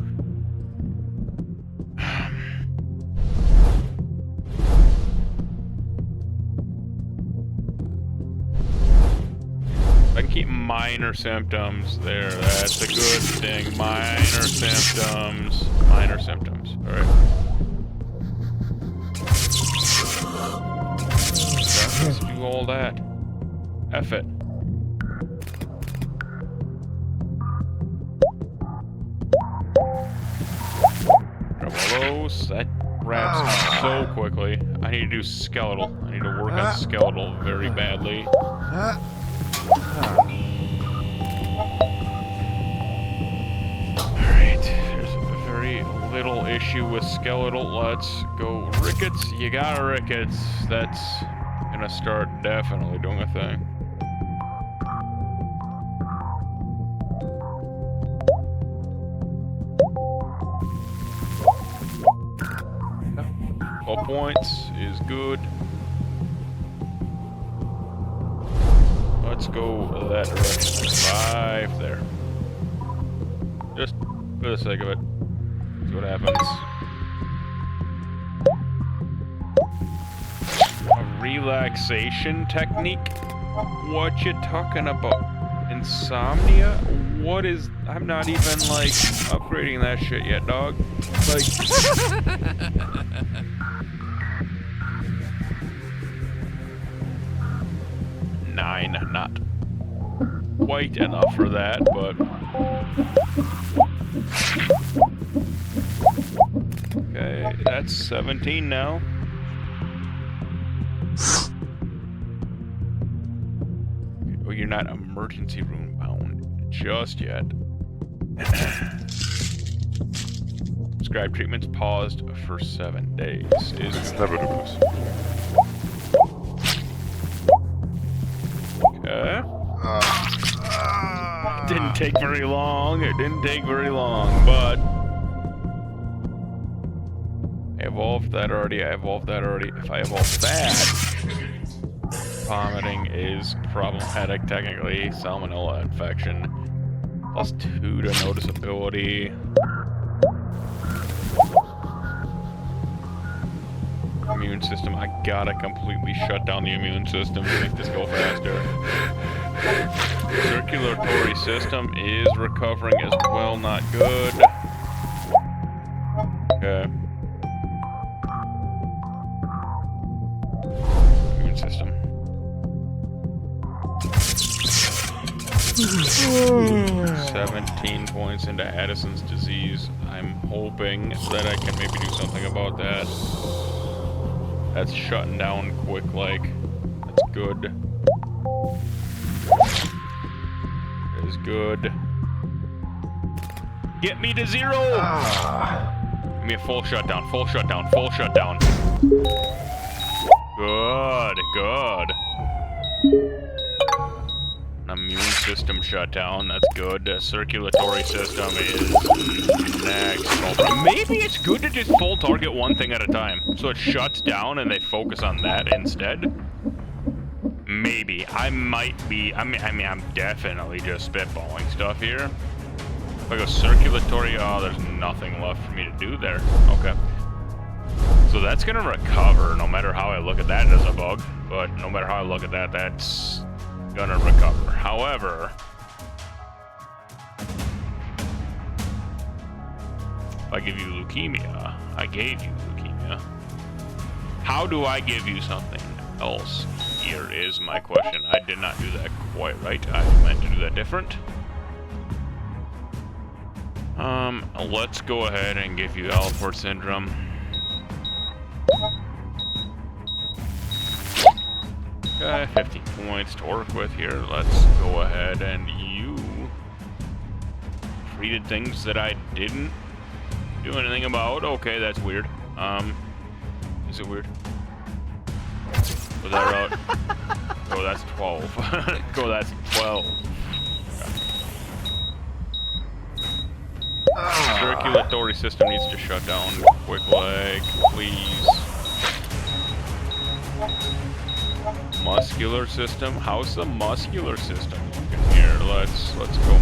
I can keep minor symptoms there. That's a good thing. Minor symptoms. Minor symptoms. Alright. Let's do all that. F it. Grab all those. That wraps so quickly. I need to do skeletal. I need to work on skeletal very badly. Alright, there's a very little issue with skeletal. Let's go rickets. You got a rickets. That's gonna start definitely doing a thing. All points is good. Let's go that direction. 5 there. Just for the sake of it. See what happens. A relaxation technique? What you talking about? Insomnia? What is... I'm not even, like, upgrading that shit yet, dog. Like... 9, not quite enough for that, but... Okay, that's 17 now. Oh, you're not emergency room bound just yet. Prescribed treatments paused for 7 days. Is never do this. Okay. Didn't take very long. It didn't take very long, but I evolved that already. I evolved that already. If I evolve that, vomiting is problematic technically. Salmonella infection. +2 to noticeability. Immune system. I gotta completely shut down the immune system to make this go faster. Circulatory system is recovering as well. Not good. Okay. Immune system. 17 points into Addison's disease. I'm hoping that I can maybe do something about that. That's shutting down quick, like. That's good. That is good. Get me to 0! Give me a full shutdown, full shutdown, full shutdown. Good, good. Immune system shutdown, that's good. Circulatory system is next. Maybe it's good to just full target one thing at a time, so it shuts down and they focus on that instead. Maybe. I might be. I mean, I'm definitely just spitballing stuff here. If I go circulatory, oh, there's nothing left for me to do there. Okay. So that's gonna recover, no matter how I look at that as a bug. But no matter how I look at that, that's gonna recover. However, if I give you leukemia, I gave you leukemia. How do I give you something else? Here is my question. I did not do that quite right. I meant to do that different. Let's go ahead and give you Alport syndrome. Okay, 15 points to work with here. Let's go ahead and you treated things that I didn't do anything about. Okay, that's weird. Is it weird? Was that route? Oh, that's 12. Go, that's 12. Okay. Circulatory system needs to shut down. Quick leg, please. Muscular system. How's the muscular system looking here? Let's go.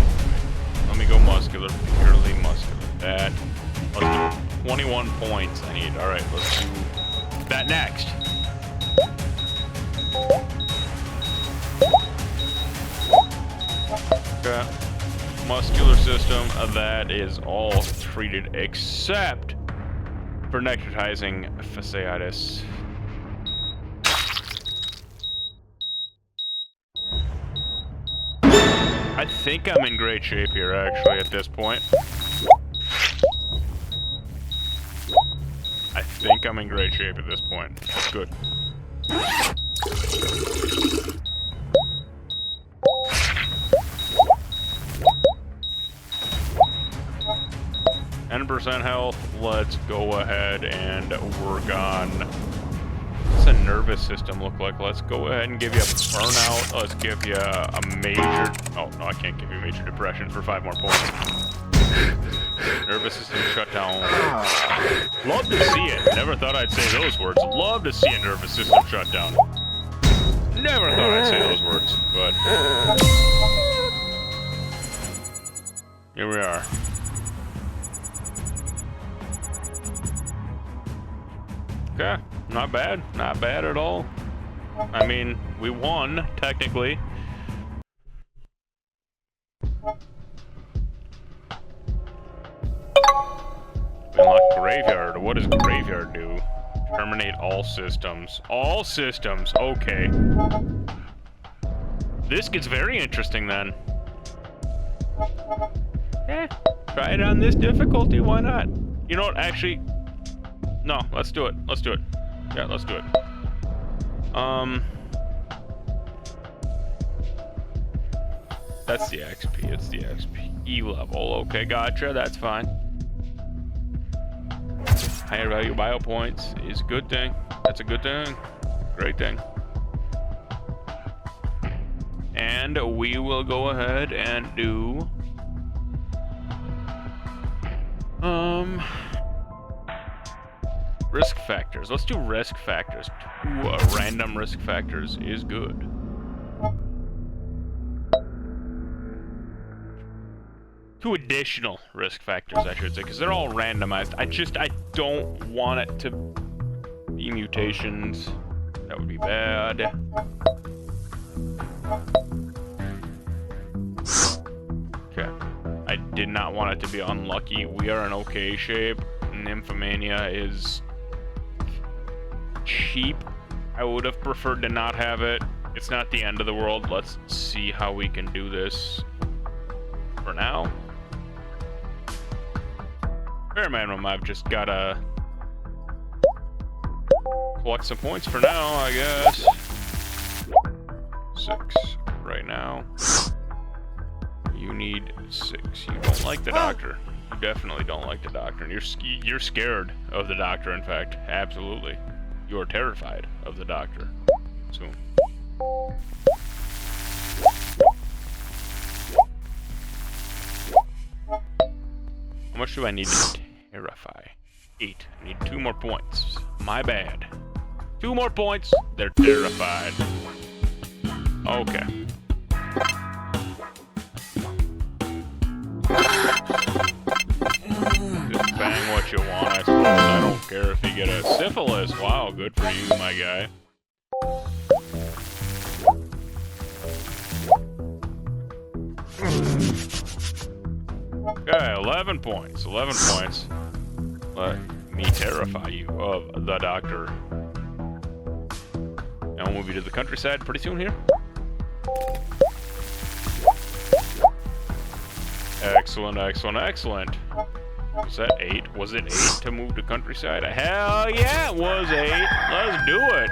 Let me go muscular. Purely muscular. That. Let's do 21 points I need. All right, let's do that next. Okay. Muscular system. That is all treated except for necrotizing fasciitis. I think I'm in great shape here, actually, at this point. I think I'm in great shape at this point. That's good. 10% health. Let's go ahead and work on. What's the nervous system look like? Let's go ahead and give you a burnout. Let's give you a major. Oh no, I can't give you major depression for 5 more points. Nervous system shut down. Love to see it. Never thought I'd say those words. Love to see a nervous system shut down. Never thought I'd say those words, but here we are. Okay, not bad. Not bad at all. I mean, we won, technically. Unlock Graveyard. What does Graveyard do? Terminate all systems. All systems, okay. This gets very interesting then. Eh, try it on this difficulty, why not? You know what, actually... No, let's do it. Let's do it. Yeah, let's do it. That's the XP. It's the XP level. Okay, gotcha. That's fine. higher value bio points is a good thing. That's a good thing. Great thing. And we will go ahead and do risk factors. Let's do risk factors. 2 random risk factors is good. Two additional risk factors, I should say, because they're all randomized. I don't want it to be mutations. That would be bad. Okay. I did not want it to be unlucky. We are in okay shape. Nymphomania is cheap. I would have preferred to not have it. It's not the end of the world. Let's see how we can do this for now. Bare minimum, I've just gotta collect some points for now, I guess. 6 right now. You need 6. You don't like the doctor. You definitely don't like the doctor. And you're scared of the doctor, in fact. Absolutely. You're terrified of the doctor. Soon. How much do I need to terrify? 8. I need 2 more points. My bad. 2 more points. They're terrified. Okay. Just bang what you want, I suppose. I don't care if you get a syphilis. Wow, good for you, my guy. Okay, 11 points. 11 points. Let me terrify you of the doctor. And we'll move you to the countryside pretty soon here. Excellent, excellent, excellent. Was that 8? Was it 8 to move to countryside? Hell yeah, it was 8. Let's do it.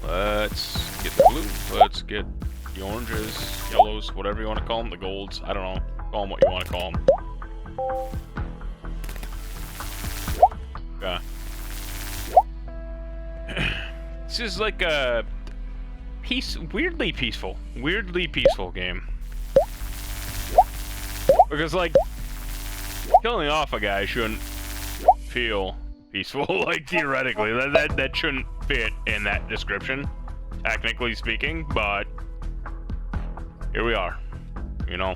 Let's get the blue. Let's get the oranges, yellows, whatever you want to call them. The golds. I don't know. Call them what you want to call them. Okay. This is like a weirdly peaceful game. Because, like, killing off a guy shouldn't feel peaceful, like, theoretically. That shouldn't fit in that description, technically speaking, but here we are, you know.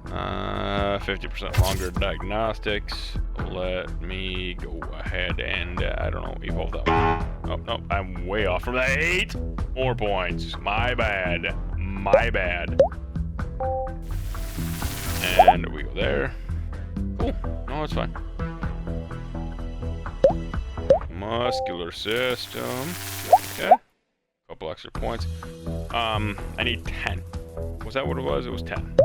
50% longer diagnostics. Let me go ahead and, I don't know, evolve that one. Oh, no, I'm way off from that. 8 more points. My bad. My bad. And we go there. Cool. No, it's fine. Muscular system. Okay. Couple extra points. I need 10. Was that what it was? It was 10.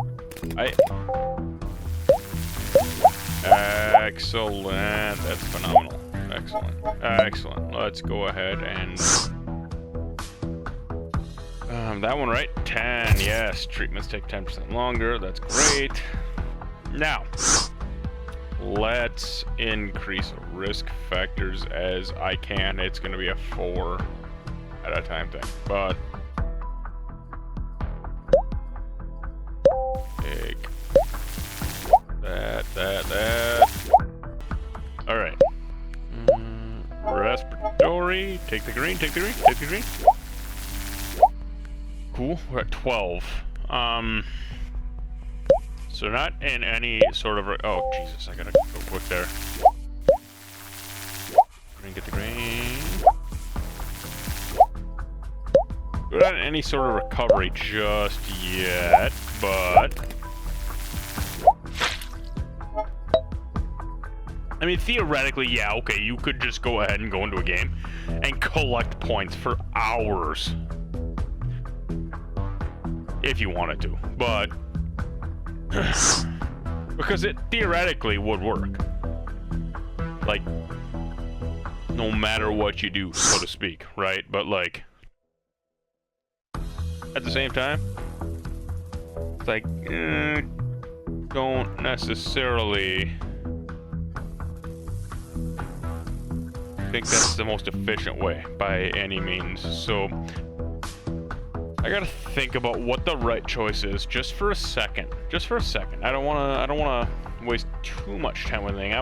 Excellent. That's phenomenal. Excellent. Excellent. Let's go ahead and that one, right? 10. Yes. Treatments take 10% longer. That's great. Now, let's increase risk factors as I can. It's going to be a 4 at a time thing, but take that. All right. Respiratory. Take the green. Cool. We're at 12. So not in any sort of... Oh, Jesus. I gotta go quick there. Green, get the green. We're not in any sort of recovery just yet, but... I mean, theoretically, yeah, okay, you could just go ahead and go into a game and collect points for hours. If you wanted to, but... because it theoretically would work. Like, no matter what you do, so to speak, right? But, like, at the same time, It's like, don't necessarily think that's the most efficient way by any means. So I gotta think about what the right choice is just for a second. Just for a second. I don't wanna waste too much time with anything.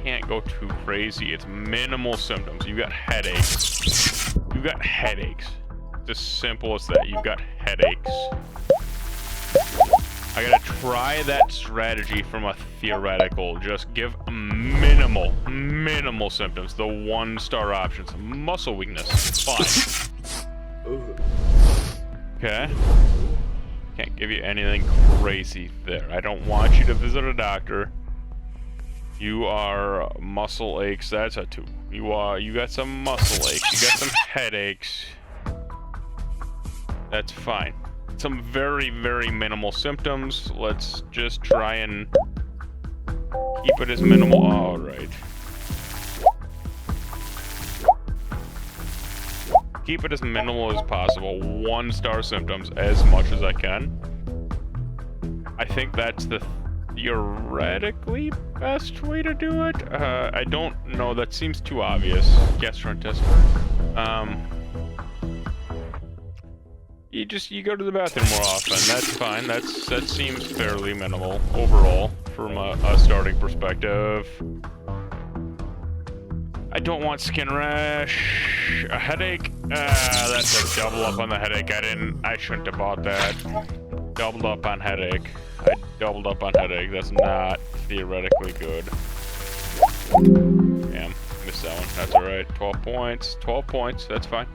Can't go too crazy. It's minimal symptoms. You've got headaches. You've got headaches. It's as simple as that. You've got headaches. I gotta try that strategy from a theoretical. Just give minimal symptoms. The 1-star options. Muscle weakness. Fine. Okay. Can't give you anything crazy there. I don't want you to visit a doctor. You are muscle aches. That's a 2. You got some muscle aches. You got some headaches. That's fine. Some very minimal symptoms. Let's just try and keep it as minimal. All right. Keep it as minimal as possible. 1-star symptoms as much as I can. I think that's the theoretically best way to do it. I don't know. That seems too obvious. Gastrointestinal. You go to the bathroom more often. That's fine. That seems fairly minimal overall from a starting perspective. I don't want skin rash. A headache. That's a double up on the headache. I shouldn't have bought that. Doubled up on headache. I doubled up on headache. That's not theoretically good. Damn, missed that one. That's alright. 12 points. 12 points. That's fine.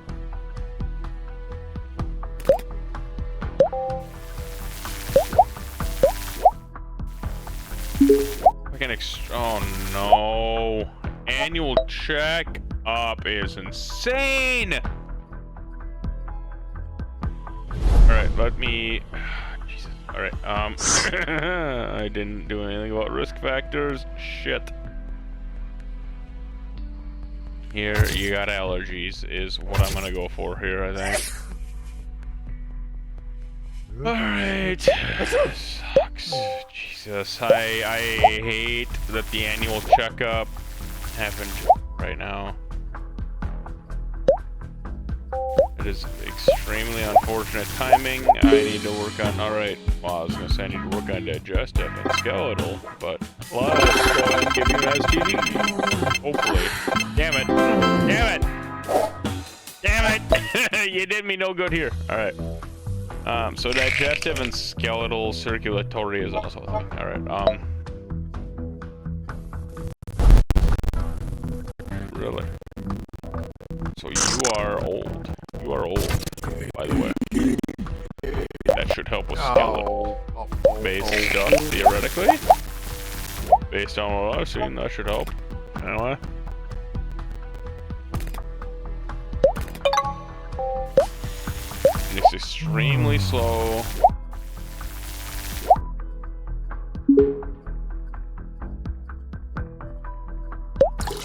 Oh no. Annual check up is insane. Alright, let me. Jesus. Alright, I didn't do anything about risk factors. Shit. Here, you got allergies, is what I'm gonna go for here, I think. Alright. Sucks. Jesus. I hate that the annual checkup happened right now. It is extremely unfortunate timing. I need to work on. Alright. Well, I was gonna say I need to work on digestive and skeletal, but let's go ahead and give you an STD. Hopefully. Damn it. Damn it. Damn it. You did me no good here. Alright. So digestive and skeletal circulatory is also a thing. Alright, really? So you are old. You are old, by the way. That should help with skeletal based stuff, theoretically. Based on what I've seen, that should help. Anyway. It's extremely slow.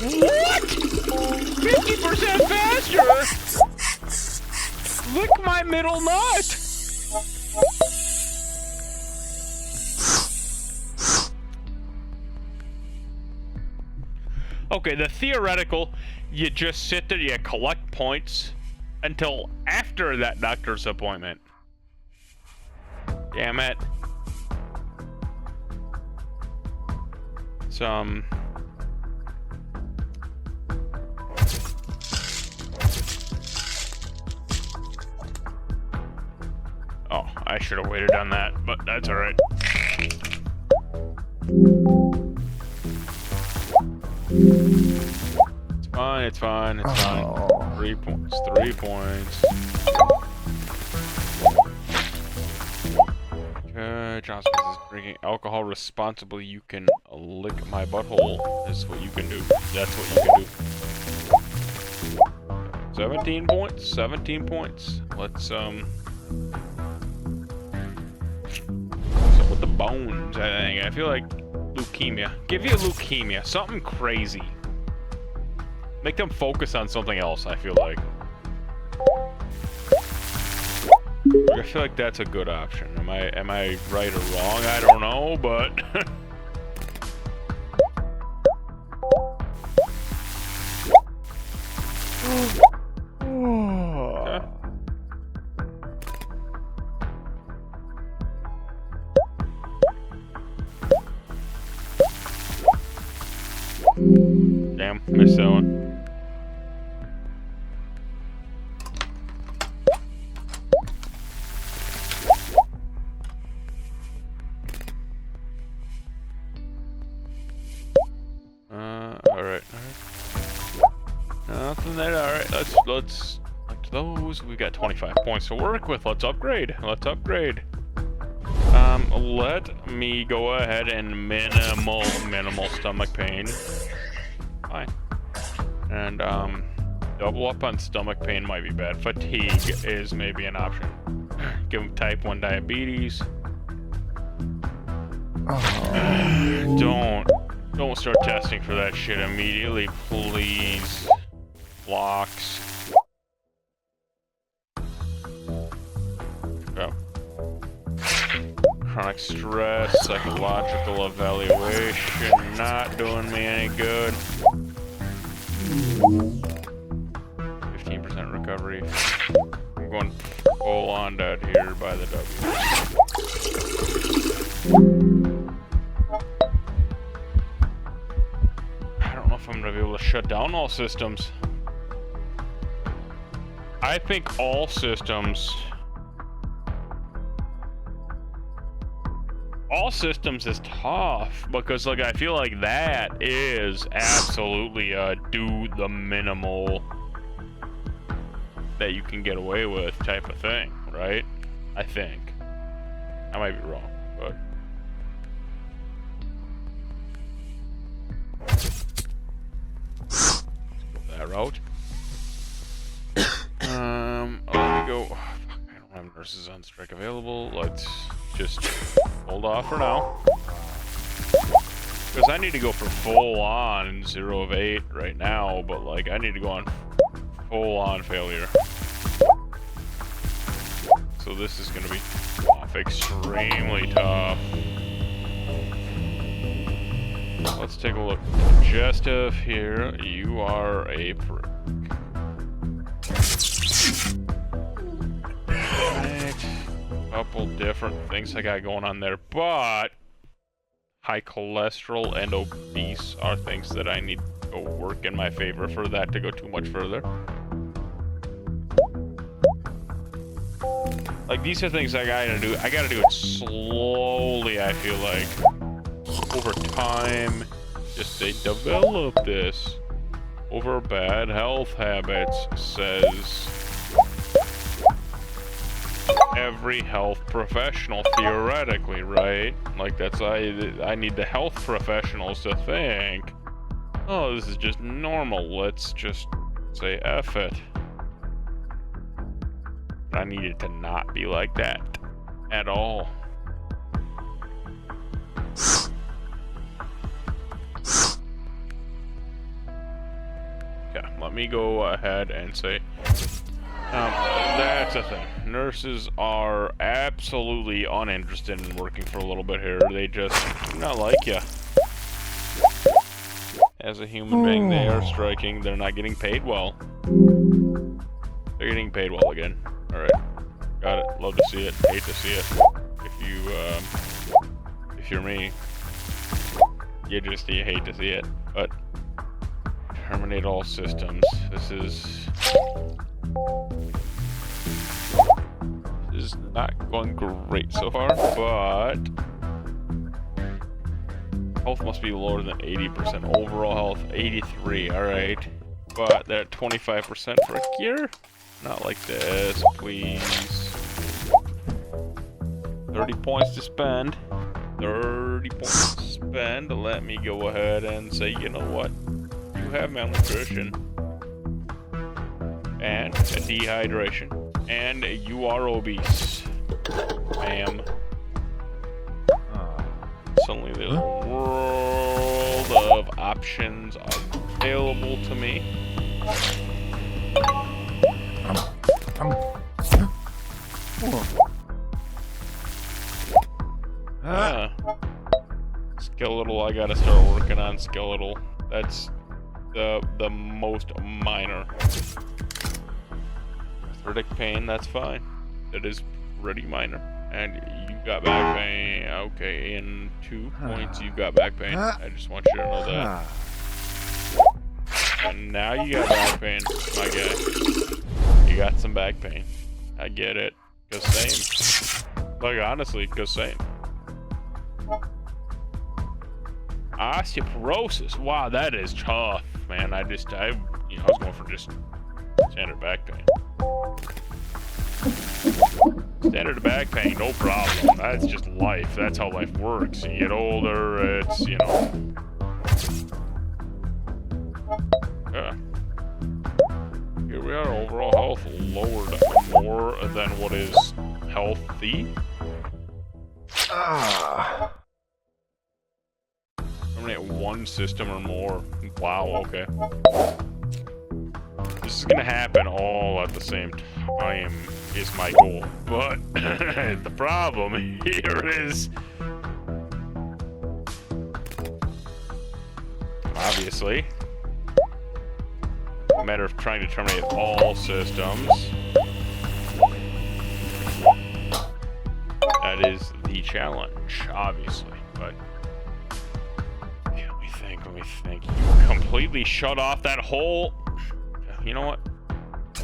What? 50% faster? Lick my middle nut! Okay, the theoretical, you just sit there, you collect points until after that doctor's appointment. Damn it. Some... Oh, I should have waited on that, but that's alright. It's fine, it's fine, it's fine. 3 points, 3 points. Okay, Johnson is drinking alcohol responsibly. You can lick my butthole. That's what you can do. That's what you can do. 17 points, 17 points. Let's, with the bones, I think. I feel like leukemia. Give you leukemia. Something crazy. Make them focus on something else, I feel like. I feel like that's a good option. Am I right or wrong? I don't know, but okay. Damn, missed that one. Alright. Nothing there. Alright, let's those. We got 25 points to work with. Let's upgrade. Let me go ahead and minimal stomach pain. Fine. And double up on stomach pain might be bad. Fatigue is maybe an option. Give him type 1 diabetes. Don't start testing for that shit immediately, please. Blocks. Okay. Chronic stress, psychological evaluation, not doing me any good. 15% recovery. I'm going full on dead here by the W. I don't know if I'm gonna be able to shut down all systems. I think all systems is tough because like I feel like that is absolutely do the minimal that you can get away with type of thing, right? I think. I might be wrong, but let's go that route. Let me go. Oh, fuck, I don't have nurses on strike available. Let's just hold off for now. Because I need to go for full on 0 of 8 right now, but like I need to go on full on failure. So this is going to be tough, extremely tough. Let's take a look. Digestive here. You are a prick. Right. Couple different things I got going on there, but high cholesterol and obese are things that I need to work in my favor for that to go too much further. Like, these are things I gotta do. I gotta do it slowly, I feel like. Over time, just they develop this. Over bad health habits, says every health professional, theoretically, right? Like, that's, I need the health professionals to think, oh, this is just normal. Let's just say F it. I need it to not be like that at all. Okay, let me go ahead and say, that's a thing. Nurses are absolutely uninterested in working for a little bit here. They just do not like you. As a human being, they are striking. They're not getting paid well. They're getting paid well again. Alright. Got it. Love to see it. Hate to see it. If you're me, you hate to see it. But terminate all systems. This is not going great so far, but health must be lower than 80%. Overall health 83. Alright. But they're at 25% for a cure? Not like this, please. 30 points to spend. 30 points to spend. Let me go ahead and say, you know what? You have malnutrition. And a dehydration. And you are obese. Ma'am. Suddenly there's a world of options available to me. Skeletal, I gotta start working on skeletal. That's the most minor. Arthritic pain, that's fine. That is pretty minor. And you got back pain. Okay, in 2 points you've got back pain. I just want you to know that. And now you got back pain, my guy. You got some back pain. I get it. Cause same. Like honestly, cause same. Osteoporosis. Wow, that is tough, man. I was going for just standard back pain. Standard back pain, no problem. That's just life. That's how life works. You get older, it's, you know. Yeah. Here we are, overall health lowered more than what is healthy. Terminate one system or more. Wow, okay. This is gonna happen all at the same time is my goal. But the problem here is obviously a matter of trying to terminate all systems. That is the challenge, obviously, but let me think. You completely shut off that whole. You know what?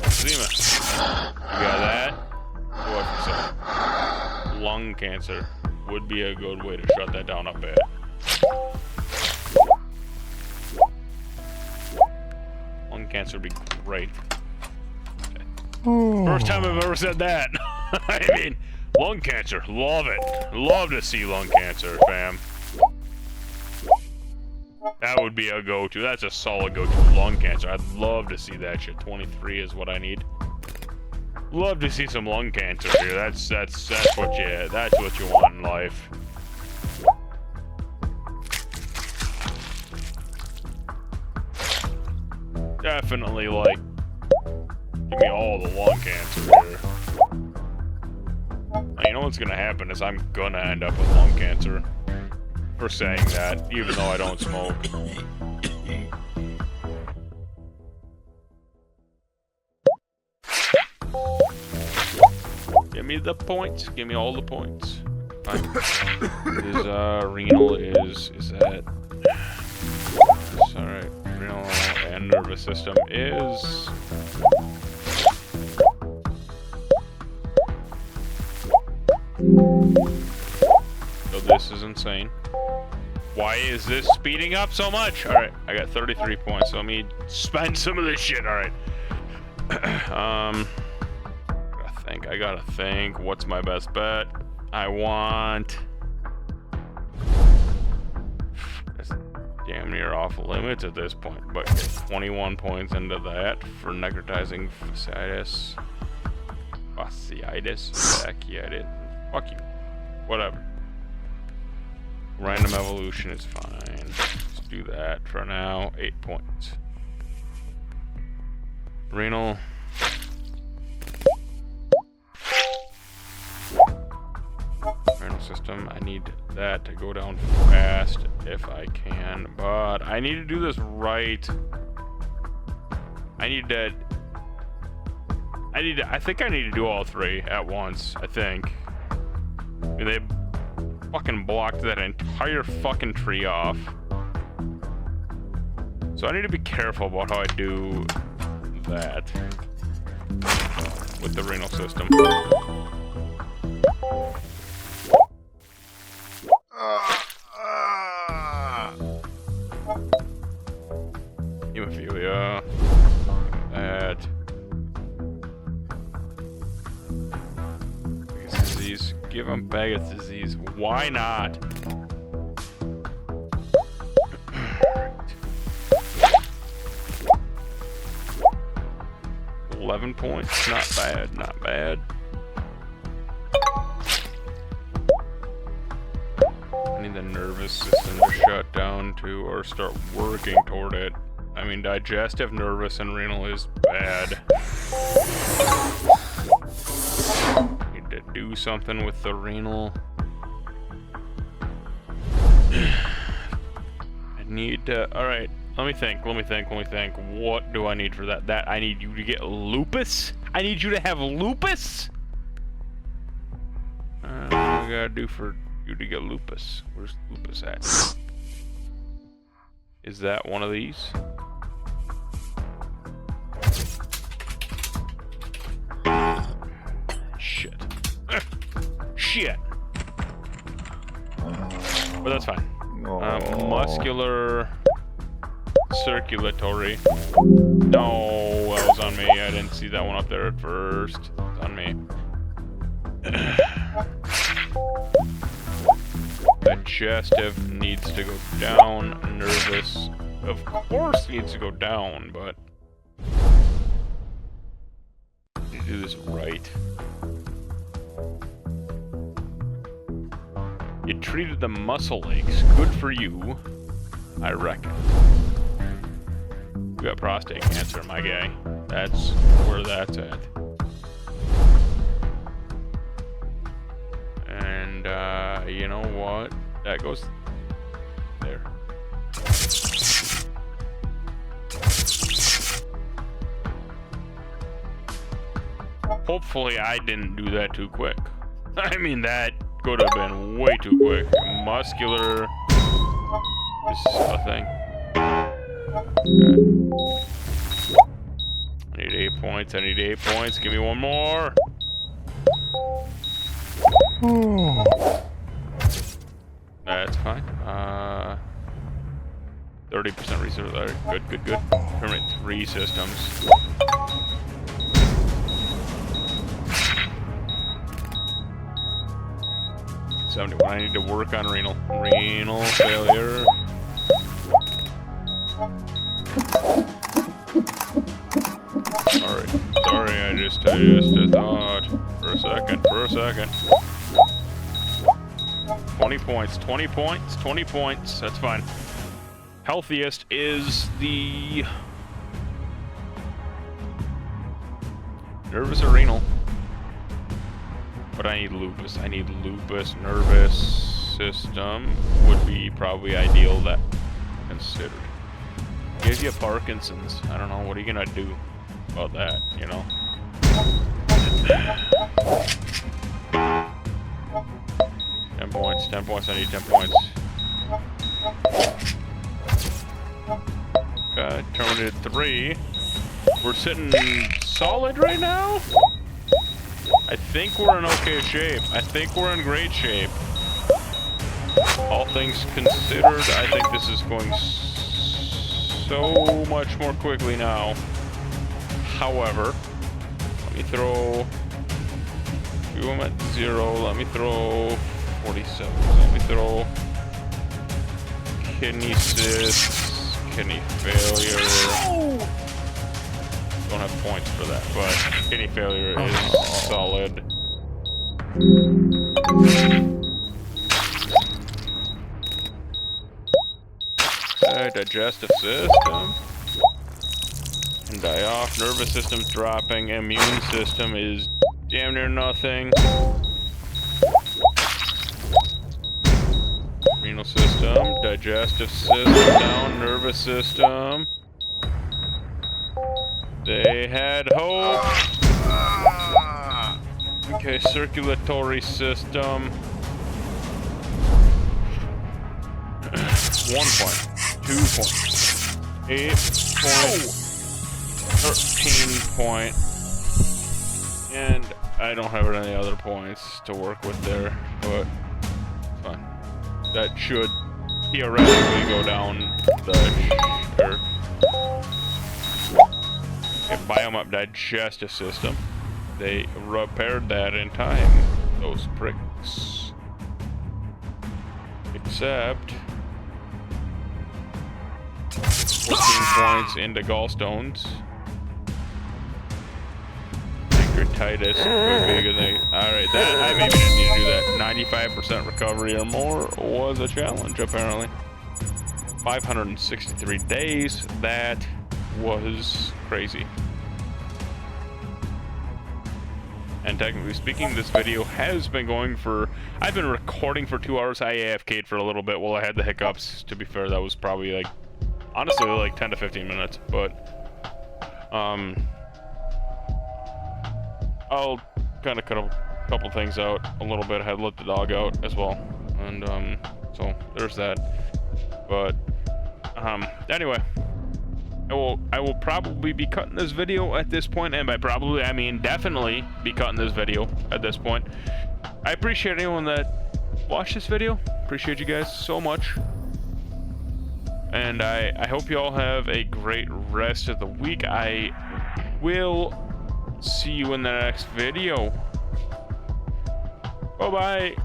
Zima. You got that? What you say? Lung cancer would be a good way to shut that down a bit. Lung cancer would be great. Okay. First time I've ever said that. I mean, lung cancer. Love it. Love to see lung cancer, fam. That would be a go-to. That's a solid go-to. Lung cancer. I'd love to see that shit. 23 is what I need. Love to see some lung cancer here. That's what you want in life. Definitely, like, give me all the lung cancer here. Now, you know what's gonna happen is I'm gonna end up with lung cancer. For saying that, even though I don't smoke. Give me the points. Give me all the points. Is renal is that? Alright, renal and nervous system is. So this is insane. Why is this speeding up so much? Alright, I got 33 points, so let me spend some of this shit, alright. I gotta think. What's my best bet? I want... That's damn near off limits at this point, but 21 points into that for necrotizing fasciitis. Fasciitis. Fuck you. Whatever. Random evolution is fine. Let's do that for now. 8 points. Renal. Renal system. I need that to go down fast if I can, but I need to do this right. I think I need to do all three at once, I think. They fucking blocked that entire fucking tree off. So I need to be careful about how I do that with the renal system. Hemophilia. That. Disease. Give him Baggett's disease. Why not? 11 points. Not bad. Not bad. I need the nervous system to shut down too, or start working toward it. I mean, digestive, nervous, and renal is bad. Need to do something with the renal. need to... Alright, let me think. What do I need for that? I need you to get lupus? I need you to have lupus? What do I gotta do for you to get lupus? Where's lupus at? Is that one of these? Shit. Shit. But that's fine. Muscular, circulatory. No, that was on me. I didn't see that one up there at first. It's on me. Digestive needs to go down. Nervous, of course, needs to go down, but I need to do this right. You treated the muscle aches. Good for you, I reckon. You got prostate cancer, my guy. That's where that's at. And, you know what? That goes there. Hopefully I didn't do that too quick. I mean, that could have been way too quick. Muscular. This is a thing. Okay. I need 8 points. I need 8 points. Give me one more. That's fine. 30% research. Good. Permanent 3 systems. I need to work on renal failure. Sorry, I just thought for a second. 20 points, that's fine. Healthiest is the nervous or renal. But I need lupus. Nervous system would be probably ideal that considered. Gives you Parkinson's. I don't know. What are you gonna do about that, you know? 10 points. I need 10 points. Okay, terminated 3. We're sitting solid right now? I think we're in okay shape. I think we're in great shape. All things considered, I think this is going so much more quickly now. However, let me throw... I'm at 0. Let me throw 47. Let me throw kidney cysts, kidney failure. Don't have points for that, but kidney failure is solid. Digestive system. And die off. Nervous system's dropping. Immune system is damn near nothing. Renal system. Digestive system down. Nervous system. They had hope. Okay, circulatory system. 1 point. 2 points. 8 points. 13 point. And I don't have any other points to work with there, but fine. That should theoretically go down the biome digestive system. They repaired that in time, those pricks. Except 14 points into gallstones. Pancreatitis would be a good thing. Alright, that I maybe didn't need to do that. 95% recovery or more was a challenge, apparently. 563 days. That was crazy. And technically speaking, this video has been going for, I've been recording for 2 hours. I AFK'd for a little bit while I had the hiccups. To be fair, that was probably like, honestly, like 10 to 15 minutes. But, I'll kind of cut a couple things out a little bit. I had let the dog out as well. And, so there's that. But, anyway. I will probably be cutting this video at this point, and by probably I mean definitely be cutting this video at this point. I appreciate anyone that watched this video. Appreciate you guys so much, and I hope you all have a great rest of the week. I will see you in the next video. Bye bye.